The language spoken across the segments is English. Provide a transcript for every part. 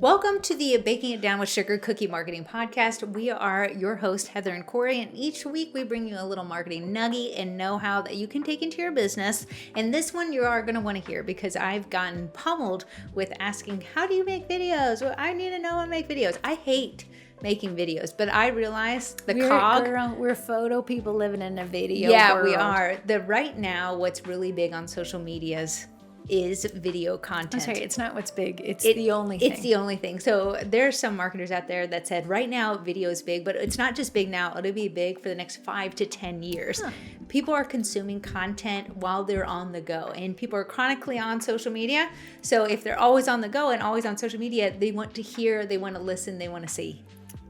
Welcome to the Baking It Down with Sugar Cookie Marketing Podcast. We are your hosts, Heather and Corey, and each week we bring you a little marketing nugget and know-how that you can take into your business. And this one you are going to want to hear because I've gotten pummeled with asking, how do you make videos? Well, I need to know how to make videos. I hate making videos, but I realize we're photo people living in a video world. We are. Right now, what's really big on social medias is video content. I'm sorry, it's not what's big. It's the only thing. It's the only thing. So there's some marketers out there that said right now video is big, but it's not just big now. It'll be big for the next 5 to 10 years. People are consuming content while they're on the go, and people are chronically on social media. So if they're always on the go and always on social media, they want to hear, they want to listen, they want to see.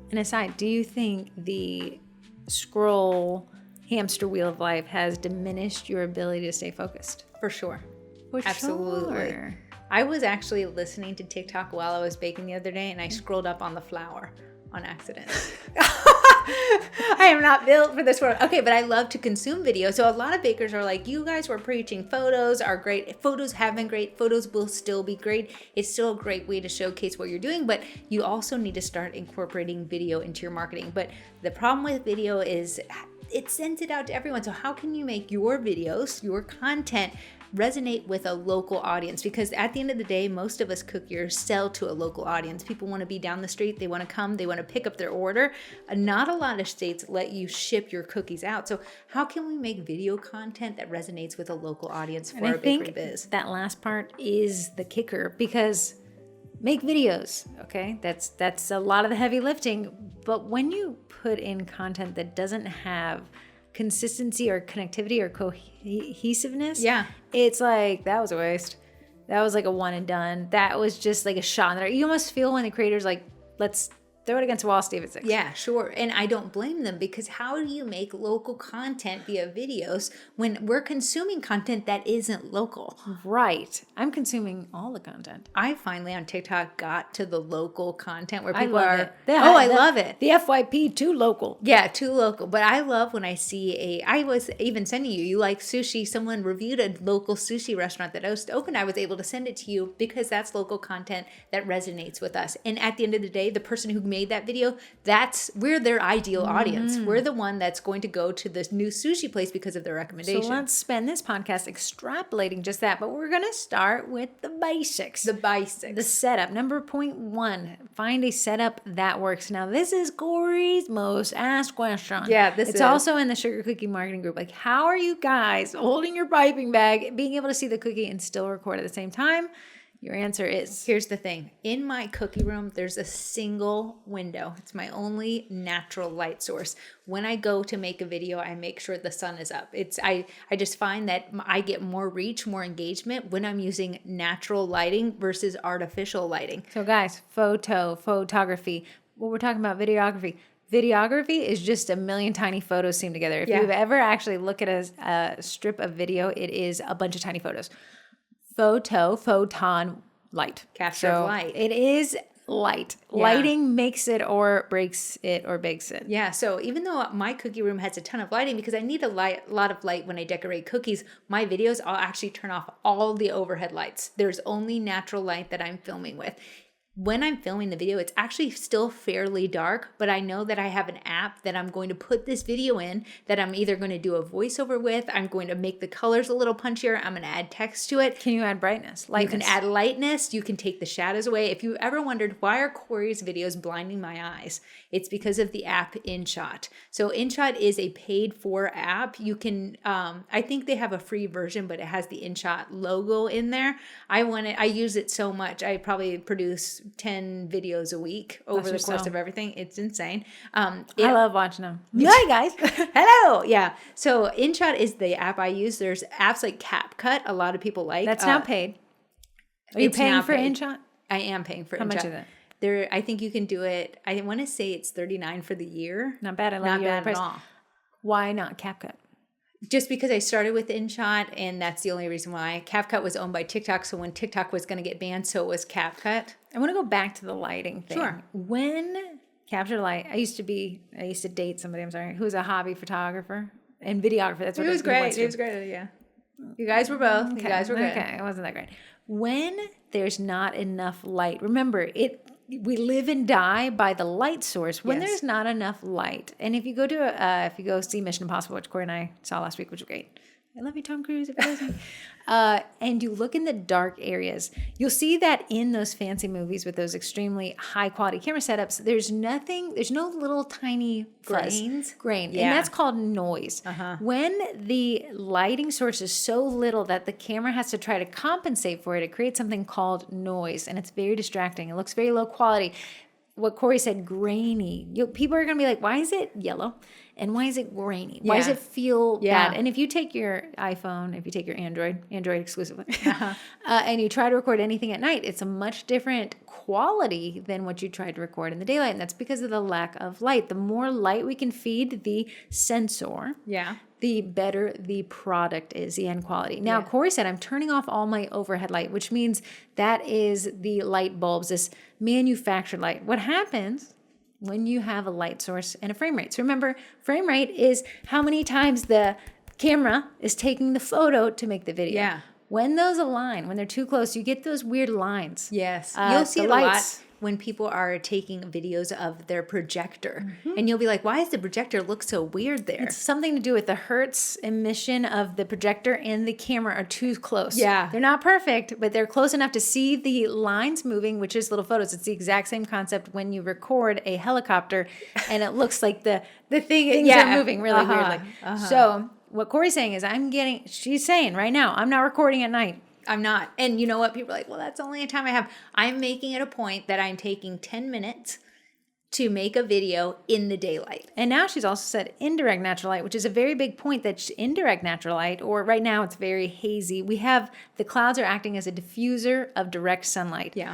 And aside, do you think the scroll hamster wheel of life has diminished your ability to stay focused? For sure. Absolutely. Sure. I was actually listening to TikTok while I was baking the other day, and I scrolled up on the flour on accident. I am not built for this world. Okay, but I love to consume video. So a lot of bakers are like, you guys were preaching photos are great. Photos have been great. Photos will still be great. It's still a great way to showcase what you're doing, but you also need to start incorporating video into your marketing. But the problem with video is it sends it out to everyone. So how can you make your videos, your content, resonate with a local audience? Because at the end of the day, most of us cookiers sell to a local audience. People want to be down the street, they want to come, they want to pick up their order. Not a lot of states let you ship your cookies out. So how can we make video content that resonates with a local audience for our bakery biz? That last part is the kicker, because make videos, okay? That's a lot of the heavy lifting. But when you put in content that doesn't have consistency or connectivity or cohesiveness, it's like, that was a waste. That was like a one and done. That was just like a shot in the dark. You almost feel when the creator's like, let's throw it against the wall, Steve at 6. Yeah, sure. And I don't blame them, because how do you make local content via videos when we're consuming content that isn't local? Right. I'm consuming all the content. I finally on TikTok got to the local content where I people love are, it. I love it. The FYP too local. Yeah, too local. But I love when I see I was even sending you like sushi. Someone reviewed a local sushi restaurant that just opened. I was able to send it to you because that's local content that resonates with us. And at the end of the day, the person who made that video, we're their ideal audience. We're the one that's going to go to this new sushi place because of their recommendation. So let's spend this podcast extrapolating just that, but we're going to start with the basics. The setup. Number 0.1, find a setup that works. Now, this is Corey's most asked question. Yeah, it's also in the Sugar Cookie Marketing Group. Like, how are you guys holding your piping bag, being able to see the cookie and still record at the same time? Your answer is, here's the thing. In my cookie room, there's a single window. It's my only natural light source. When I go to make a video, I make sure the sun is up. I just find that I get more reach, more engagement when I'm using natural lighting versus artificial lighting. So guys, photography. What we're talking about, videography. Videography is just a million tiny photos seamed together. If you've ever actually looked at a strip of video, it is a bunch of tiny photos. Photon, light. Capture of light. It is light. Yeah. Lighting makes it or breaks it or bakes it. Yeah, so even though my cookie room has a ton of lighting, because I need a lot of light when I decorate cookies, my videos, I'll actually turn off all the overhead lights. There's only natural light that I'm filming with. When I'm filming the video, it's actually still fairly dark, but I know that I have an app that I'm going to put this video in that I'm either going to do a voiceover with, I'm going to make the colors a little punchier, I'm going to add text to it. Can you add brightness? You can add lightness, you can take the shadows away. If you ever wondered, why are Corey's videos blinding my eyes? It's because of the app InShot. So InShot is a paid for app. You can, I think they have a free version, but it has the InShot logo in there. I use it so much. I probably produce 10 videos a week over the course of everything. It's insane. I love watching them. Hi guys. Hello. Yeah. So InShot is the app I use. There's apps like CapCut. A lot of people like. That's now paid. Are you paying for InShot? I am paying for InShot. How much is it? I think you can do it. I want to say it's $39 for the year. Not bad. Not bad at all. Why not CapCut? Just because I started with InShot, and that's the only reason why. CapCut was owned by TikTok, so when TikTok was going to get banned, so was CapCut. I want to go back to the lighting thing. Sure. When capture light, I used to date somebody, who was a hobby photographer and videographer. That's what it was great. It was great, yeah. You guys were both. Okay. You guys were good. Okay, it wasn't that great. When there's not enough light, remember, we live and die by the light source when Yes. there's not enough light. And if you go if you go see Mission Impossible, which Corey and I saw last week, which was great. I love you, Tom Cruise, if you're listening. And you look in the dark areas, you'll see that in those fancy movies with those extremely high quality camera setups, there's no little tiny grain. Yeah. And that's called noise. When the lighting source is so little that the camera has to try to compensate for it, it creates something called noise. And it's very distracting. It looks very low quality. What Corey said, grainy. People are going to be like, why is it yellow? And why is it grainy? Why does it feel bad? And if you take your iPhone, if you take your Android exclusively, and you try to record anything at night, it's a much different quality than what you tried to record in the daylight. And that's because of the lack of light. The more light we can feed the sensor, the better the product is, the end quality. Now, Corey said, I'm turning off all my overhead light, which means that is the light bulbs, this manufactured light. What happens when you have a light source and a frame rate? So remember, frame rate is how many times the camera is taking the photo to make the video. Yeah. When those align, when they're too close, you get those weird lines. Yes. You'll see it a lot when people are taking videos of their projector. And you'll be like, why does the projector look so weird there? It's something to do with the hertz emission of the projector and the camera are too close. Yeah. They're not perfect, but they're close enough to see the lines moving, which is little photos. It's the exact same concept when you record a helicopter and it looks like things are moving really weirdly. So what Corey's saying is she's saying right now, I'm not recording at night. I'm not. And you know what? People are like, well, that's only a time I have. I'm making it a point that I'm taking 10 minutes to make a video in the daylight. And now she's also said indirect natural light, which is a very big point, that indirect natural light, or right now it's very hazy. The clouds are acting as a diffuser of direct sunlight. Yeah.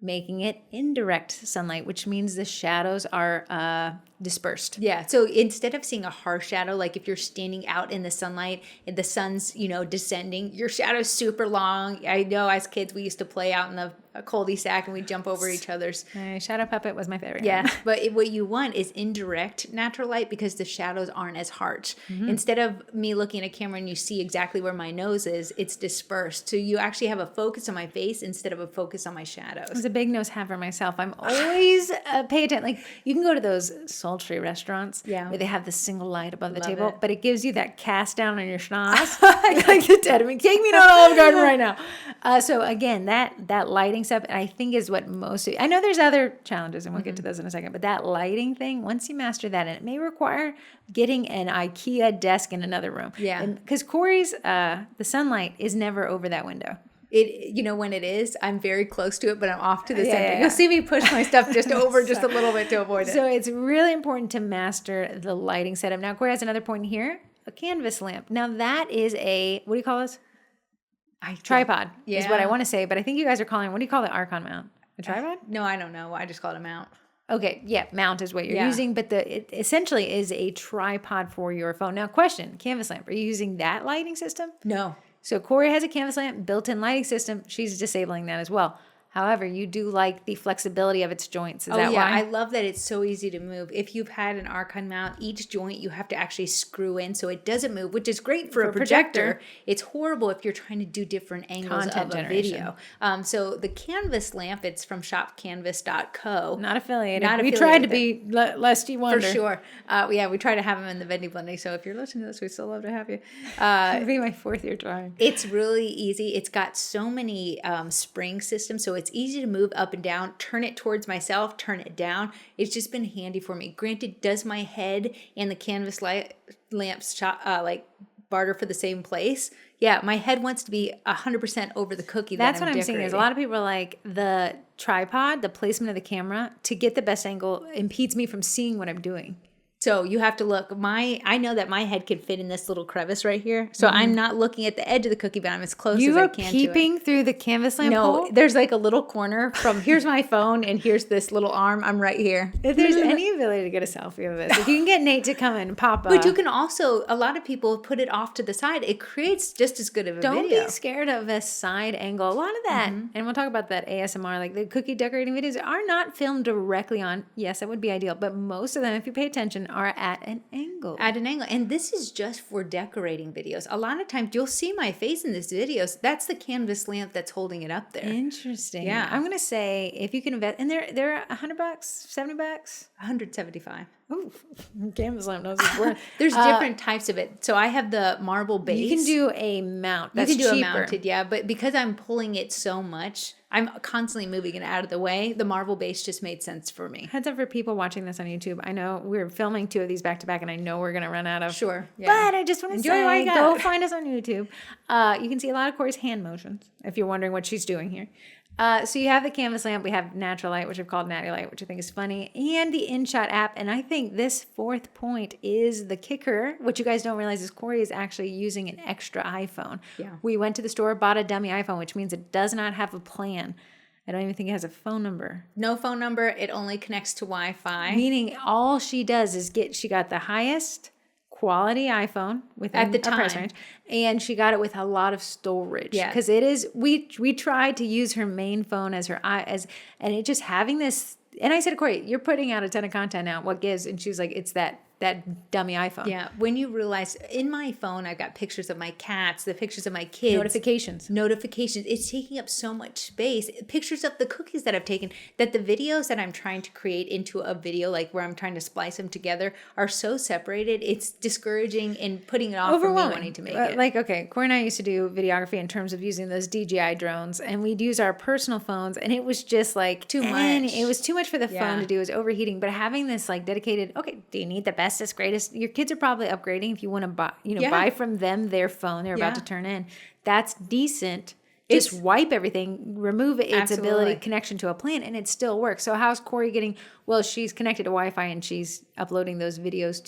Making it indirect sunlight, which means the shadows are dispersed. Yeah. So instead of seeing a harsh shadow, like if you're standing out in the sunlight and the sun's, descending, your shadow's super long. I know as kids, we used to play out in the cul-de-sac and we'd jump over each other's. Shadow puppet was my favorite. Yeah. But what you want is indirect natural light because the shadows aren't as harsh. Instead of me looking at a camera and you see exactly where my nose is, it's dispersed. So you actually have a focus on my face instead of a focus on my shadows. It's a big nose have for myself. I'm always pay attention. Like you can go to those sultry restaurants where they have the single light above the table, but it gives you that cast down on your schnoz. Like the dead. I mean, take me down Olive Garden right now. So again, that lighting stuff, I think is what I know there's other challenges and we'll get to those in a second, but that lighting thing, once you master that, and it may require getting an IKEA desk in another room. Yeah. Because Corey's, the sunlight is never over that window. When it is, I'm very close to it, but I'm off to the center. You'll see me push my stuff just over just a little bit to avoid it. So it's really important to master the lighting setup. Now, Corey has another point here, a canvas lamp. Now that is what do you call this? Tripod is what I want to say, but I think you guys are calling, what do you call the Archon mount? A tripod? No, I don't know. I just call it a mount. Okay, yeah, mount is what you're using, but it essentially is a tripod for your phone. Now, question, canvas lamp, are you using that lighting system? No. So Corey has a canvas lamp, built-in lighting system. She's disabling that as well. However, you do like the flexibility of its joints. Is that why? I love that it's so easy to move. If you've had an Archon mount, each joint you have to actually screw in so it doesn't move, which is great for a projector. It's horrible if you're trying to do different angles of a video. So the canvas lamp, it's from shopcanvas.co. Not affiliated. We tried to be, lest you wonder. For sure. We try to have them in the vending blending. So if you're listening to this, we'd still love to have you. It'll be my 4th year trying. It's really easy. It's got so many spring systems, so it's easy to move up and down, turn it towards myself, turn it down. It's just been handy for me. Granted, does my head and the canvas lamps barter for the same place? Yeah, my head wants to be 100% over the cookie. That's what I'm saying is a lot of people are like, the tripod, the placement of the camera, to get the best angle impedes me from seeing what I'm doing. So you have to look. I know that my head can fit in this little crevice right here. So I'm not looking at the edge of the cookie, but I'm as close as I can to it. You are peeping through the canvas lamp hole? There's like a little corner from here's my phone and here's this little arm. I'm right here. If there's any ability to get a selfie of this, if you can get Nate to come in and pop up. But you can also, a lot of people put it off to the side. It creates just as good of a video. Don't be scared of a side angle. A lot of that, and we'll talk about that ASMR, like the cookie decorating videos are not filmed directly on, yes, that would be ideal, but most of them, if you pay attention, are at an angle. At an angle. And this is just for decorating videos. A lot of times you'll see my face in these videos. That's the canvas lamp that's holding it up there. Interesting. Yeah. I'm going to say if you can invest, and they're $100, $70? 175. Ooh, canvas lamp knows its worth. There's different types of it. So I have the marble base. You can do a mount. That's you can do cheaper. a mounted, yeah. But because I'm pulling it so much, I'm constantly moving it out of the way. The marble base just made sense for me. Heads up for people watching this on YouTube. I know we're filming 2 of these back to back, and I know we're going to run out of. Sure. Yeah. But I just want to Enjoy say, what you got. go find us on YouTube. You can see a lot of Corey's hand motions if you're wondering what she's doing here. So you have the canvas lamp. We have natural light, which I've called natty light, which I think is funny, and the InShot app. And I think this 4th point is the kicker. What you guys don't realize is Corey is actually using an extra iPhone. Yeah. We went to the store, bought a dummy iPhone, which means it does not have a plan. I don't even think it has a phone number. No phone number. It only connects to Wi-Fi. Meaning all she does is she got the highest quality iPhone within At the a price time. range, and she got it with a lot of storage. Yeah. Because it is, we tried to use her main phone and it just having this, and I said to Corey, you're putting out a ton of content now. What gives? And she was like, it's that dummy iPhone. Yeah. When you realize in my phone, I've got pictures of my cats, the pictures of my kids. Notifications. It's taking up so much space. Pictures of the cookies that I've taken, that the videos that I'm trying to create into a video, like where I'm trying to splice them together, are so separated. It's discouraging and putting it off for me wanting to make it. Like, okay, Corey and I used to do videography in terms of using those DJI drones, and we'd use our personal phones, and it was just like Too much. It was too much for the phone to do. It was overheating. But having this like dedicated, okay, do you need the bestest, greatest? Your kids are probably upgrading if you want to buy, buy from them their phone they're about to turn in. That's decent. Just wipe everything, remove its ability, connection to a plan, and it still works. So how's Corey getting, well, she's connected to Wi-Fi and she's uploading those videos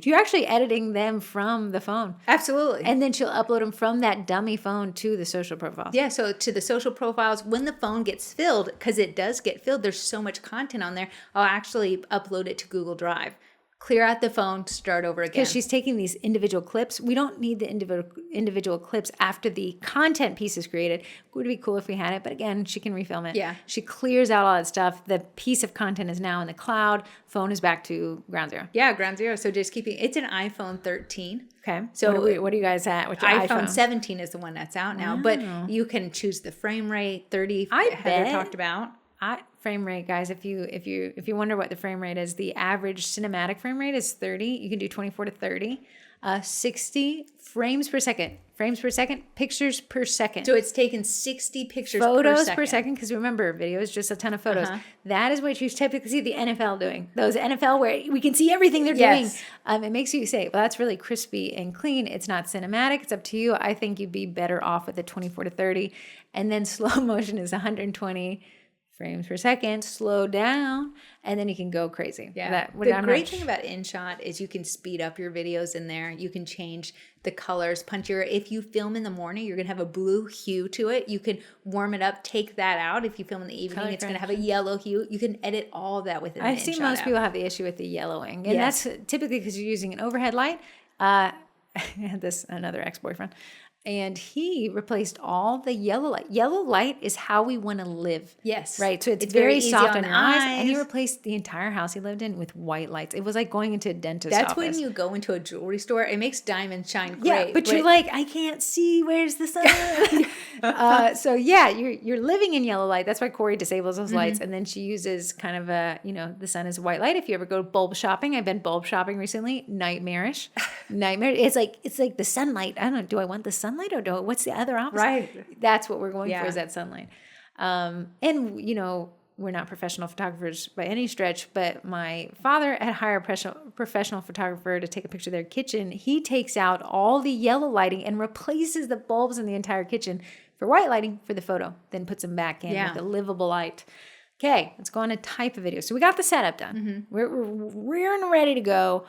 you're actually editing them from the phone. Absolutely. And then she'll upload them from that dummy phone to the social profiles. Yeah, so to the social profiles, when the phone gets filled, because it does get filled, there's so much content on there, I'll actually upload it to Google Drive. Clear out the phone, start over again. Because she's taking these individual clips. We don't need the individual clips after the content piece is created. It would be cool if we had it, but again, she can refilm it. Yeah. She clears out all that stuff. The piece of content is now in the cloud. Phone is back to ground zero. Yeah, ground zero. So just it's an iPhone 13. Okay. So what are you guys at with your iPhone 17 is the one that's out now, but you can choose the frame rate, 30. Heather talked about. Frame rate, guys, if you wonder what the frame rate is, the average cinematic frame rate is 30. You can do 24 to 30. 60 frames per second. Pictures per second. So it's taken 60 pictures photos per second, because remember, video is just a ton of photos. That is what you typically see the NFL doing. Those NFL where we can see everything they're doing. It makes you say, well, that's really crispy and clean. It's not cinematic. It's up to you. I think you'd be better off with the 24 to 30. And then slow motion is 120 frames per second, slow down, and then you can go crazy. Yeah. The great thing about InShot is you can speed up your videos in there. You can change the colors, punchier. If you film in the morning, you're going to have a blue hue to it. You can warm it up, take that out. If you film in the evening, it's going to have a yellow hue. You can edit all of that within the InShot I've seen most people have the issue with the yellowing, and that's typically because you're using an overhead light. I had another ex-boyfriend. And he replaced all the yellow light. Yellow light is how we want to live. Yes. Right. So it's very soft on your eyes. And he replaced the entire house he lived in with white lights. It was like going into a dentist's office. That's when you go into a jewelry store. It makes diamonds shine great. Yeah, but you're like, I can't see. Where's the sun? So yeah, you're living in yellow light. That's why Corey disables those lights. And then she uses kind of the sun is white light. If you ever go bulb shopping, I've been bulb shopping recently. Nightmarish. It's like the sunlight. I don't know. Do I want the sunlight or what's the other opposite? Right. That's what we're going for, is that sunlight. And we're not professional photographers by any stretch, but my father had hired a professional photographer to take a picture of their kitchen. He takes out all the yellow lighting and replaces the bulbs in the entire kitchen for white lighting for the photo, then puts them back in with a livable light. Okay, let's go on to type of video. So we got the setup done. We're ready to go.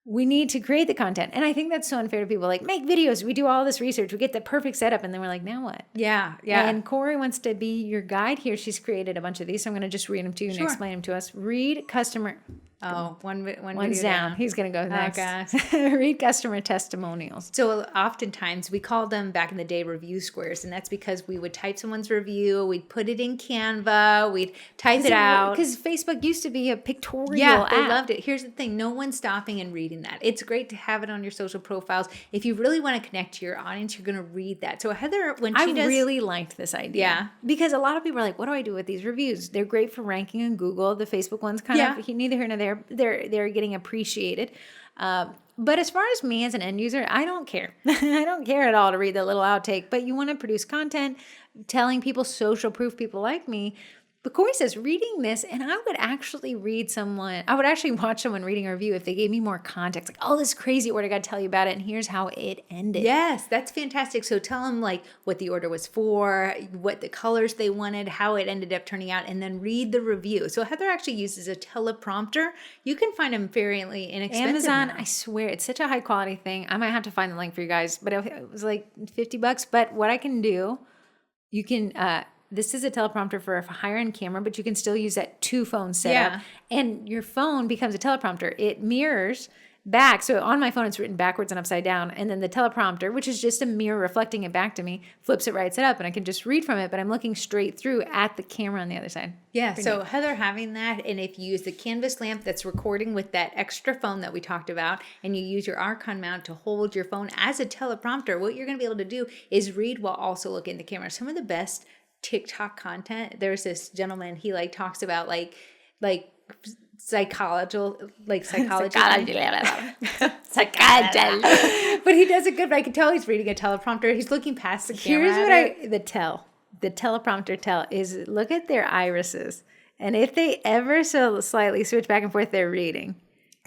we need to create the content. And I think that's so unfair to people. Like, make videos. We do all this research. We get the perfect setup. And then we're like, now what? Yeah. And Corey wants to be your guide here. She's created a bunch of these. So I'm going to just read them to you and explain them to us. Read customer. Oh, one's down. down. He's going to go next. Oh, gosh. Read customer testimonials. So oftentimes we called them back in the day review squares, and that's because we would type someone's review, we'd put it in Canva, we'd type it out. Because Facebook used to be a pictorial app. They loved it. Here's the thing. No one's stopping and reading that. It's great to have it on your social profiles. If you really want to connect to your audience, you're going to read that. So Heather, I really liked this idea. Yeah. Because a lot of people are like, what do I do with these reviews? They're great for ranking on Google. The Facebook ones kind of neither here nor there. They're getting appreciated. But as far as me as an end user, I don't care. I don't care at all to read the little outtake. But you want to produce content, telling people social proof people like me. But Corey says, reading this, and I would actually watch someone reading a review if they gave me more context. Like, oh, this crazy order, I got to tell you about it, and here's how it ended. Yes, that's fantastic. So tell them like what the order was for, what the colors they wanted, how it ended up turning out, and then read the review. So Heather actually uses a teleprompter. You can find them fairly inexpensive. Amazon, now. I swear, it's such a high quality thing. I might have to find the link for you guys, but it was like $50. But what I can do, you can... this is a teleprompter for a higher-end camera, but you can still use that 2-phone setup. Yeah. And your phone becomes a teleprompter. It mirrors back. So on my phone, it's written backwards and upside down. And then the teleprompter, which is just a mirror reflecting it back to me, flips it right side up. And I can just read from it, but I'm looking straight through at the camera on the other side. Yeah, so Heather having that, and if you use the canvas lamp that's recording with that extra phone that we talked about, and you use your Archon mount to hold your phone as a teleprompter, what you're going to be able to do is read while also looking at the camera. Some of the best TikTok content. There's this gentleman, he like talks about like psychology. Psychology. But he does it good, but I can tell he's reading a teleprompter. He's looking past the camera. Here's what the teleprompter tell is look at their irises. And if they ever so slightly switch back and forth, they're reading.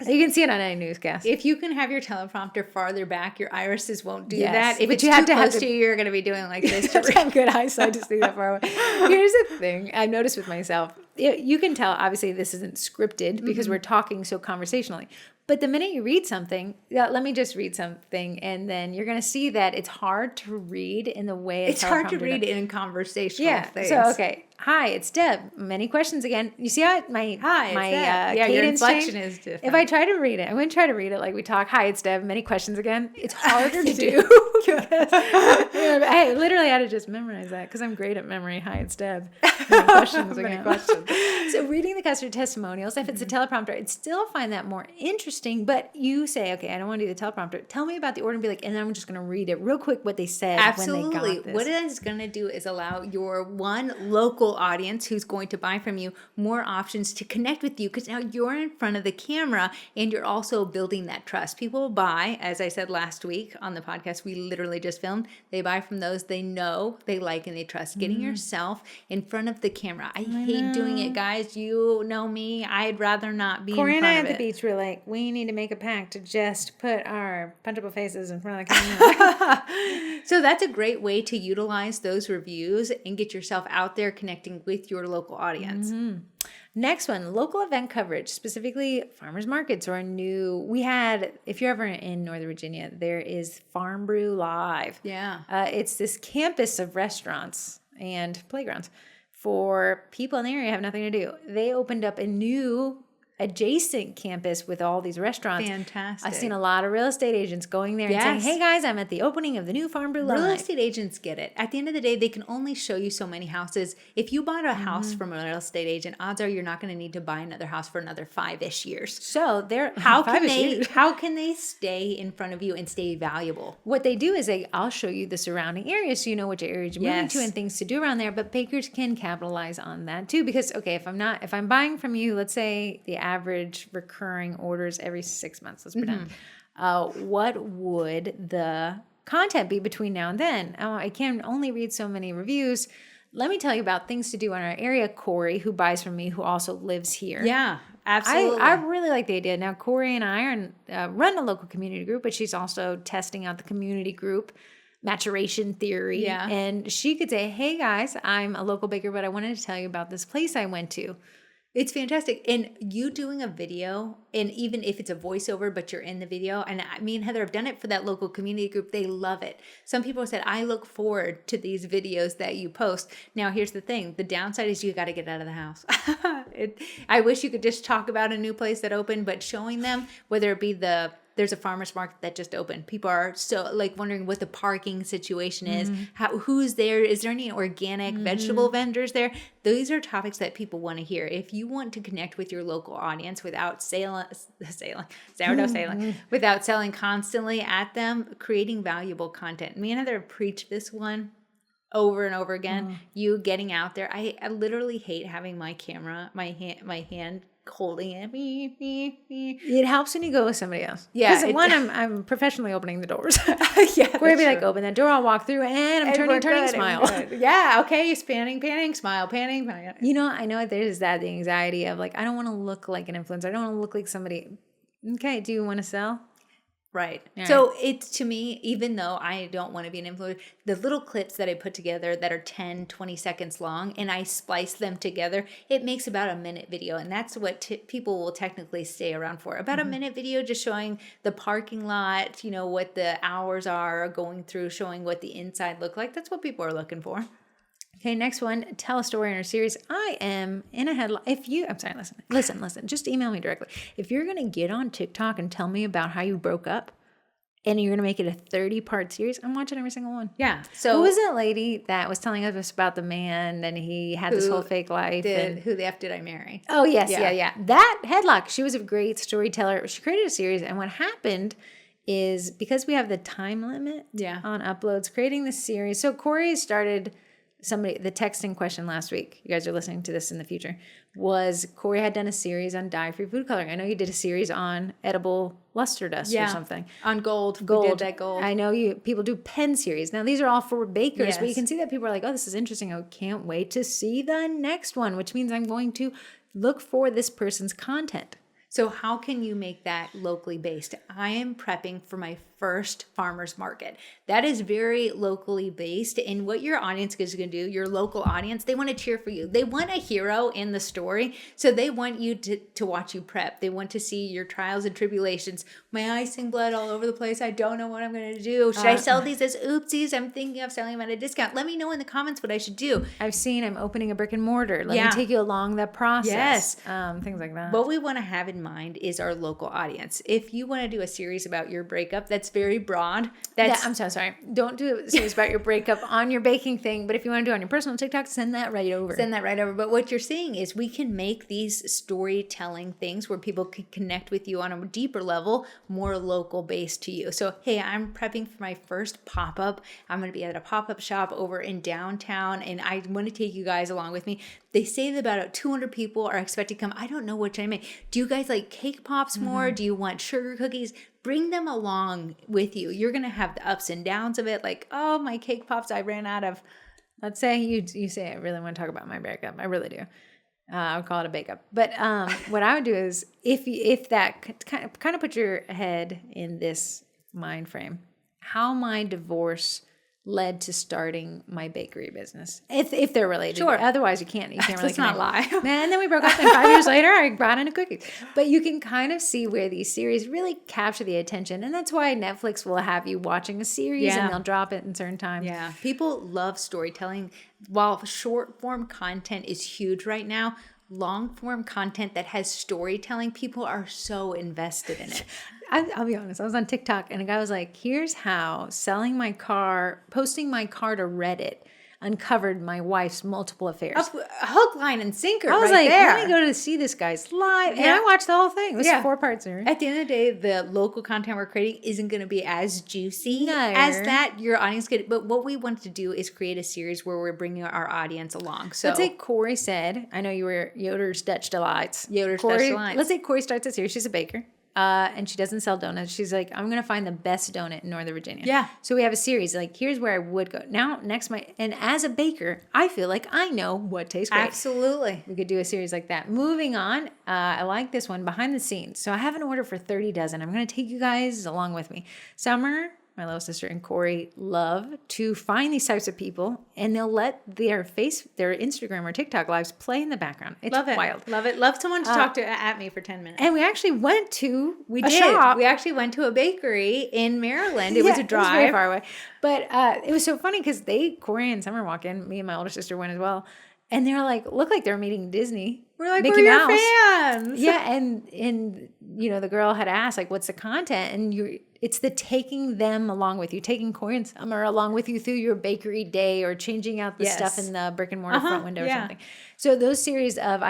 You can see it on any newscast. If you can have your teleprompter farther back, your irises won't do yes, that. If it's too close to you, you're going to be doing like this. You have to have good eyesight to see that far away. Here's the thing I've noticed with myself. You can tell, obviously, this isn't scripted because we're talking so conversationally. But the minute you read something, let me just read something, and then you're going to see that it's hard to read in the way it's hard to read in conversational things. So, okay. Hi, it's Deb. Many questions again. You see how my cadence inflection is different. If I try to read it, I'm going to try to read it like we talk. Hi, it's Deb. Many questions again. It's harder to do. I literally had to just memorize that because I'm great at memory. Hi, it's Deb. Many questions again. So reading the customer testimonials, if it's a teleprompter, I'd still find that more interesting. But you say, okay, I don't want to do the teleprompter. Tell me about the order and be like, and then I'm just going to read it real quick what they said when they got this. What it is going to do is allow your one local audience who's going to buy from you more options to connect with you because now you're in front of the camera and you're also building that trust. People buy, as I said last week on the podcast we literally just filmed, they buy from those they know, they like, and they trust. Getting yourself in front of the camera. I hate doing it, guys. You know me. I'd rather not be Corey in front and I of at the beach were like, we need to make a pact to just put our punchable faces in front of the camera. So that's a great way to utilize those reviews and get yourself out there connecting with your local audience. Next one, local event coverage, specifically farmers markets or if you're ever in Northern Virginia, there is Farm Brew Live. Yeah. It's this campus of restaurants and playgrounds for people in the area who have nothing to do. They opened up a new adjacent campus with all these restaurants. Fantastic. I've seen a lot of real estate agents going there and saying, hey guys, I'm at the opening of the new Farm Brew Live. Real estate agents get it. At the end of the day, they can only show you so many houses. If you bought a house from a real estate agent, odds are you're not going to need to buy another house for another 5-ish years. So how can they stay in front of you and stay valuable? What they do is I'll show you the surrounding area so you know which areas you're moving to and things to do around there. But bakers can capitalize on that too because if I'm buying from you, let's say the average recurring orders every 6 months, let's pretend. What would the content be between now and then? I can only read so many reviews. Let me tell you about things to do in our area. Corey, who buys from me, who also lives here. Yeah, absolutely. I really like the idea. Now, Corey and I run a local community group, but she's also testing out the community group maturation theory. Yeah. And she could say, hey guys, I'm a local baker, but I wanted to tell you about this place I went to. It's fantastic. And you doing a video, and even if it's a voiceover, but you're in the video, and me and Heather have done it for that local community group, they love it. Some people said, I look forward to these videos that you post. Now, here's the thing. The downside is you got to get out of the house. I wish you could just talk about a new place that opened, but showing them, whether it be there's a farmer's market that just opened. People are so like wondering what the parking situation is, who's there, is there any organic vegetable vendors there? These are topics that people want to hear. If you want to connect with your local audience without without selling constantly at them, creating valuable content. Me and Heather have preached this one over and over again. You getting out there. I literally hate having my camera, my hand holding it. It helps when you go with somebody else. Yeah. Because one, I'm professionally opening the doors. Yeah. Where be like, open that door, I'll walk through, and I'm turning, smile. Yeah. Okay. Panning, smile, panning. You know, I know there's the anxiety of like, I don't want to look like an influencer. I don't want to look like somebody. Okay. Do you want to sell? Right. So it's, to me, even though I don't want to be an influencer, the little clips that I put together that are 10, 20 seconds long, and I splice them together, it makes about a minute video. And that's what people will technically stay around for. About a minute video, just showing the parking lot, you know, what the hours are going through, showing what the inside look like. That's what people are looking for. Okay, next one, tell a story in our series. I am in a headline. Listen, just email me directly. If you're going to get on TikTok and tell me about how you broke up and you're going to make it a 30-part series, I'm watching every single one. Yeah. So who was that lady that was telling us about the man and he had this whole fake life? Who the F did I marry? Oh, yes. Yeah. That headlock, she was a great storyteller. She created a series, and what happened is because we have the time limit on uploads, creating this series. So Corey started... the texting question last week, you guys are listening to this in the future, was Corey had done a series on dye-free food coloring. I know you did a series on edible luster dust or something. On gold. Gold. We did that gold. I know people do pen series. Now, these are all for bakers, but you can see that people are like, oh, this is interesting. I can't wait to see the next one, which means I'm going to look for this person's content. So how can you make that locally based? I am prepping for my first farmer's market. That is very locally based. And what your audience is going to do, your local audience, they want to cheer for you. They want a hero in the story. So they want you to watch you prep. They want to see your trials and tribulations. My eyes sing blood all over the place. I don't know what I'm going to do. Should I sell these as oopsies? I'm thinking of selling them at a discount. Let me know in the comments what I should do. I'm opening a brick and mortar. Let me take you along that process. Yes. Things like that. What we want to have in mind is our local audience. If you want to do a series about your breakup, that's very broad. I'm so sorry. Don't do a series about your breakup on your baking thing, but if you want to do it on your personal TikTok, send that right over. But what you're saying is we can make these storytelling things where people can connect with you on a deeper level, more local based to you. So, hey, I'm prepping for my first pop-up. I'm going to be at a pop-up shop over in downtown, and I want to take you guys along with me. They say that about 200 people are expected to come. I don't know what I make. Do you guys like cake pops more? Do you want sugar cookies? Bring them along with you. You're going to have the ups and downs of it. Like, oh, my cake pops, I ran out of. Let's say you say, I really want to talk about my breakup. I really do. I would call it a bake-up. But what I would do is, if that kind of put your head in this mind frame, how my divorce led to starting my bakery business. If they're related. Sure. Otherwise, you can't really Let's not lie. Man, then we broke up, and 5 years later, I brought in a cookie. But you can kind of see where these series really capture the attention. And that's why Netflix will have you watching a series and they'll drop it in certain times. Yeah. People love storytelling. While short form content is huge right now, long form content that has storytelling, people are so invested in it. I'll be honest. I was on TikTok and a guy was like, here's how posting my car to Reddit uncovered my wife's multiple affairs. A hook, line, and sinker. I was right like, there. let me go to see this guy's live. And I watched the whole thing. It was 4 parts. At the end of the day, the local content we're creating isn't going to be as juicy as that. Your audience could. But what we wanted to do is create a series where we're bringing our audience along. So let's say Corey said, I know you were Yoder's Dutch Delights. Dutch Delights. Let's say Corey starts a series. She's a baker. And she doesn't sell donuts. She's like, I'm going to find the best donut in Northern Virginia. Yeah. So we have a series. Like, here's where I would go. Now, and as a baker, I feel like I know what tastes great. Absolutely. We could do a series like that. Moving on, I like this one, behind the scenes. So I have an order for 30 dozen. I'm going to take you guys along with me. Summer my little sister, and Corey love to find these types of people, and they'll let their Instagram or TikTok lives play in the background. It's wild. Love it. Love someone to talk to at me for 10 minutes. And we actually went to We shop. We actually went to a bakery in Maryland. It was a drive. It was very far away. But it was so funny because Corey and Summer walk in. Me and my older sister went as well. And they were like, looked like they were meeting Disney. We're like, Mickey we're your Mouse. fans. Yeah, and the girl had asked, like, what's the content? And it's the taking them along with you, taking Corey and Summer along with you through your bakery day, or changing out the stuff in the brick and mortar front window or something. So those series of,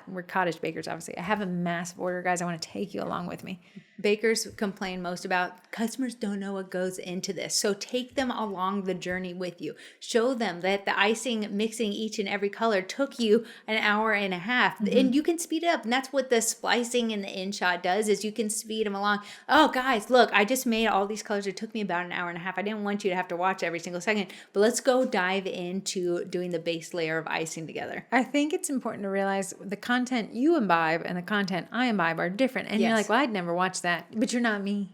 we're Cottage bakers, obviously. I have a massive order, guys. I want to take you along with me. Bakers complain most about customers don't know what goes into this. So take them along the journey with you. Show them that the icing mixing each and every color took you an hour and a half, and you can speed it up. And that's what the splicing and the InShot does, is you can speed them along. Oh, guys, look, I just made all these colors. It took me about an hour and a half. I didn't want you to have to watch every single second, but let's go dive into doing the base layer of icing together. I think it's important to realize the content you imbibe and the content I imbibe are different. And you're like, well, I'd never watch that. But you're not me.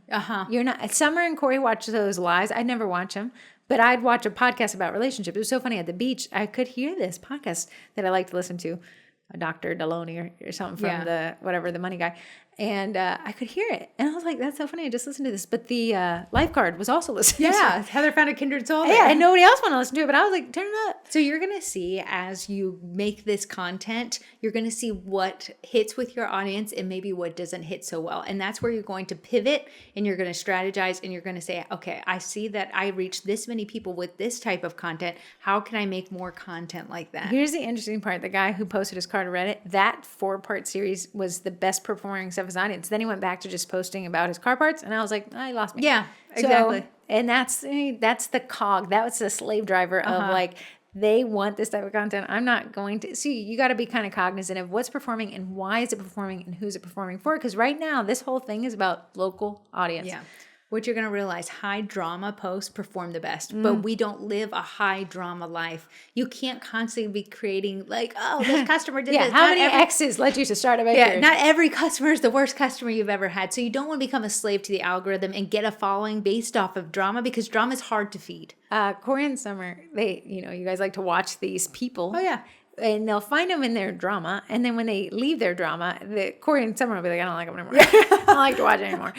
You're not. Summer and Corey watch those lives. I'd never watch them. But I'd watch a podcast about relationships. It was so funny. At the beach, I could hear this podcast that I like to listen to, Dr. Deloney or something from the money guy. And I could hear it. And I was like, that's so funny. I just listened to this. But the lifeguard was also listening. Yeah, Heather found a kindred soul. Yeah, and nobody else wanted to listen to it. But I was like, turn it up. So you're going to see, as you make this content, you're going to see what hits with your audience and maybe what doesn't hit so well. And that's where you're going to pivot, and you're going to strategize, and you're going to say, okay, I see that I reach this many people with this type of content. How can I make more content like that? Here's the interesting part. The guy who posted his card to Reddit, that 4-part series was the best performing stuff of his audience. Then he went back to just posting about his car parts, and I was like, he lost me. Yeah, exactly. And that's the cog. That was the slave driver of like, they want this type of content. I'm not going to. See, you got to be kind of cognizant of what's performing and why is it performing and who's it performing for. Because right now, this whole thing is about local audience. Yeah. What you're going to realize, high drama posts perform the best, but we don't live a high drama life. You can't constantly be creating like, oh, this customer did this. How many exes led you to start a bakery? Yeah, not every customer is the worst customer you've ever had. So you don't want to become a slave to the algorithm and get a following based off of drama, because drama is hard to feed. Corey and Summer, you guys like to watch these people. Oh, yeah. And they'll find them in their drama. And then when they leave their drama, Corey and Summer will be like, I don't like them anymore. I don't like to watch it anymore.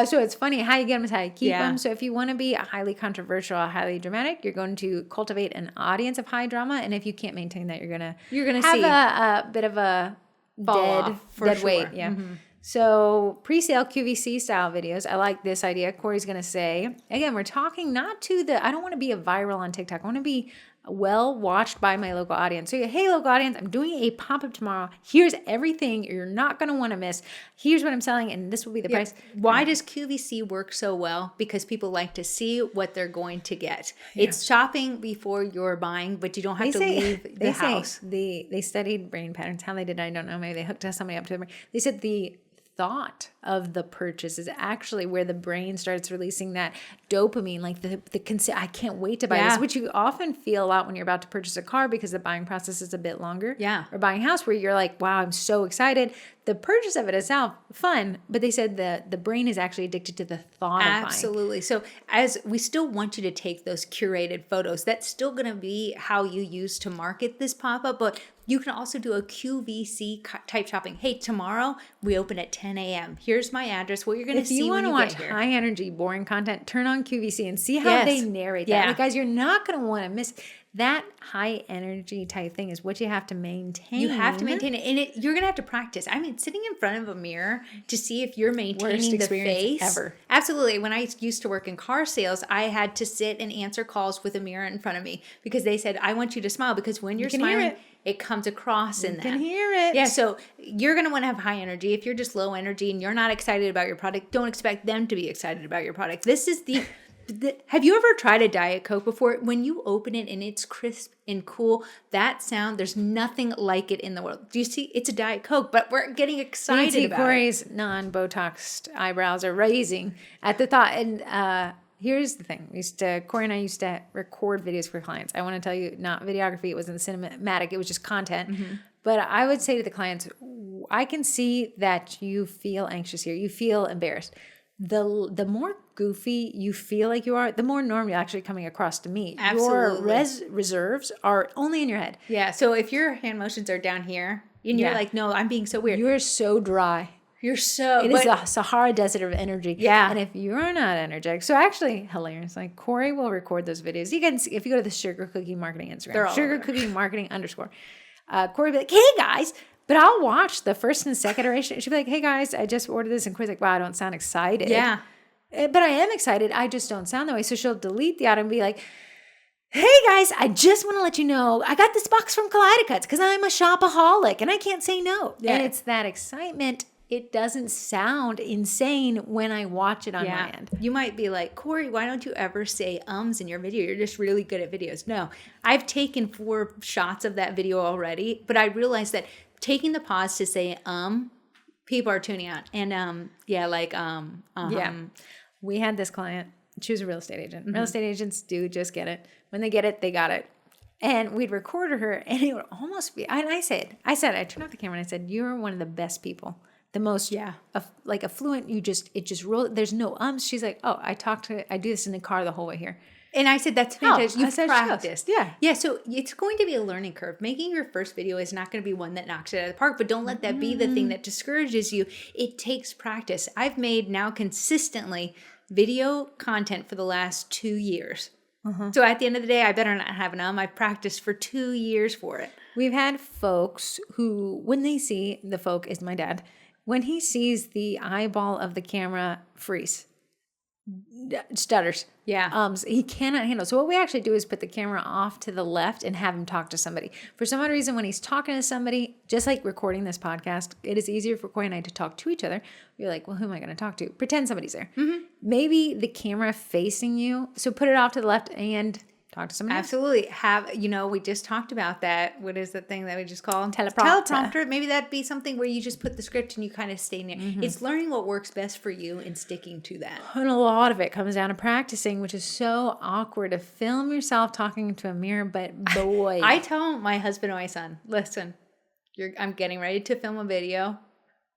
So it's funny. How you get them is how you keep them. So if you want to be a highly controversial, highly dramatic, you're going to cultivate an audience of high drama. And if you can't maintain that, you're gonna have see a bit of a dead weight. Yeah. Mm-hmm. So pre-sale QVC style videos. I like this idea. Corey's going to say, again, we're talking not to I don't want to be a viral on TikTok. I want to be well watched by my local audience. So, hey, local audience, I'm doing a pop-up tomorrow. Here's everything you're not going to want to miss. Here's what I'm selling, and this will be the price. Why does QVC work so well? Because people like to see what they're going to get. Yeah. It's shopping before you're buying, but you don't have to leave the house. They studied brain patterns. How they did, I don't know. Maybe they hooked somebody up to them. They said the thought of the purchase is actually where the brain starts releasing that dopamine, like I can't wait to buy this, which you often feel a lot when you're about to purchase a car because the buying process is a bit longer. Yeah. Or buying a house where you're like, wow, I'm so excited. The purchase of it itself, fun, but they said the brain is actually addicted to the thought of buying. Absolutely. So as we still want you to take those curated photos, that's still going to be how you use to market this pop-up, but you can also do a QVC type shopping. Hey, tomorrow we open at 10 a.m. Here's my address. What you're going to see when you get here. If you want to watch high energy, boring content, turn on QVC and see how they narrate that. Like, guys, you're not going to want to miss that high energy type thing is what you have to maintain. You have to maintain it. And you're going to have to practice. I mean, sitting in front of a mirror to see if you're maintaining the face. Ever. Absolutely. When I used to work in car sales, I had to sit and answer calls with a mirror in front of me because they said, I want you to smile because when you're smiling, it comes across in that. You can hear it. Yeah, so you're going to want to have high energy. If you're just low energy and you're not excited about your product, don't expect them to be excited about your product. This is have you ever tried a Diet Coke before? When you open it and it's crisp and cool, that sound, there's nothing like it in the world. Do you see? It's a Diet Coke, but we're getting excited about Corey's non-Botoxed eyebrows are raising at the thought. And here's the thing. Corey and I used to record videos for clients. I want to tell you, not videography. It wasn't cinematic. It was just content. Mm-hmm. But I would say to the clients, I can see that you feel anxious here. You feel embarrassed. The more goofy you feel like you are, the more normal you're actually coming across to me. Absolutely. Your reserves are only in your head. Yeah. So if your hand motions are down here and you're like, no, I'm being so weird. You're so dry. You're so. It is a Sahara desert of energy. Yeah. And if you're not energetic, so actually hilarious. Like Corey will record those videos. You can see, if you go to the Sugar Cookie Marketing Instagram, Sugar Cookie Marketing _. Corey will be like, hey guys. But I'll watch the first and second iteration. She'll be like, hey guys, I just ordered this. And Corey's like, wow, I don't sound excited. Yeah. But I am excited. I just don't sound that way. So she'll delete the audio and be like, hey guys, I just want to let you know I got this box from Kaleidocuts because I'm a shopaholic and I can't say no. Yeah. And it's that excitement. It doesn't sound insane when I watch it on my end. You might be like, Corey, why don't you ever say ums in your video? You're just really good at videos. No, I've taken 4 shots of that video already, but I realized that taking the pause to say people are tuning out. And We had this client. She was a real estate agent. Real estate agents do just get it. When they get it, they got it. And we'd record her, and it would almost be. And I turned off the camera and I said, "You're one of the best people, the most affluent. It just roll. There's no ums." She's like, "Oh, I do this in the car the whole way here." And I said, that's fantastic. You've practiced. Yeah. Yeah. So it's going to be a learning curve. Making your first video is not going to be one that knocks it out of the park, but don't let that be the thing that discourages you. It takes practice. I've made now consistently video content for the last 2 years. So at the end of the day, I better not have an I've practiced for 2 years for it. We've had folks who, when they see, the folk is my dad, when he sees the eyeball of the camera freeze, stutters. Yeah. He cannot handle. So what we actually do is put the camera off to the left and have him talk to somebody. For some odd reason, when he's talking to somebody, just like recording this podcast, it is easier for Corey and I to talk to each other. You're like, well, who am I going to talk to? Pretend somebody's there. Maybe the camera facing you. So put it off to the left and talk to somebody Absolutely. We just talked about that. What is the thing that we just called? Teleprompter. Maybe that'd be something where you just put the script and you kind of stay near. It's learning what works best for you and sticking to that. And a lot of it comes down to practicing, which is so awkward to film yourself talking to a mirror, but boy. I tell my husband and my son, listen, I'm getting ready to film a video.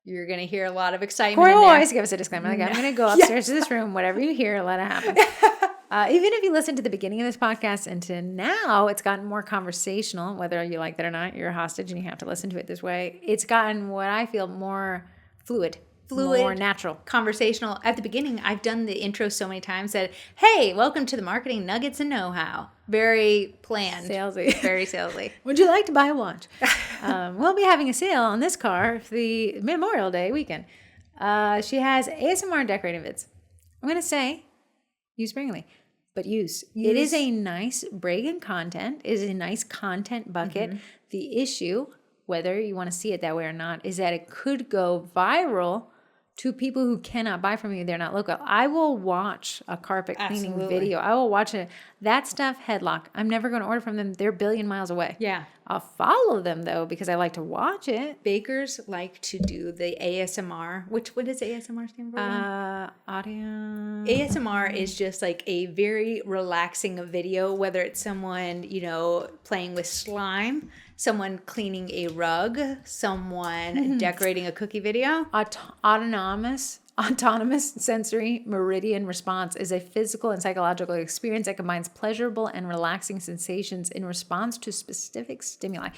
You're going to hear a lot of excitement. Corey will always give us a disclaimer. Like, I'm going to go upstairs to this room. Whatever you hear, let it happen. Even if you listen to the beginning of this podcast and to now, it's gotten more conversational, whether you like that or not. You're a hostage and you have to listen to it this way. It's gotten what I feel more fluid, more natural. Conversational. At the beginning, I've done the intro so many times that, hey, welcome to the Marketing Nuggets and Know-How. Very planned. Salesy. Very salesy. Would you like to buy a watch? We'll be having a sale on this car for the Memorial Day weekend. She has ASMR decorating vids. I'm going to say, use sparingly. But use. It is a nice break in content. It is a nice content bucket. The issue, whether you want to see it that way or not, is that it could go viral to people who cannot buy from you. They're not local. I will watch a carpet cleaning video. I will watch it. That stuff, headlock. I'm never going to order from them. They're a billion miles away. Yeah. I'll follow them, though, because I like to watch it. Bakers like to do the ASMR. What does ASMR stand for? Audio. ASMR is just like a very relaxing video, whether it's someone, playing with slime, someone cleaning a rug, someone decorating a cookie video. Autonomous sensory meridian response is a physical and psychological experience that combines pleasurable and relaxing sensations in response to specific stimuli.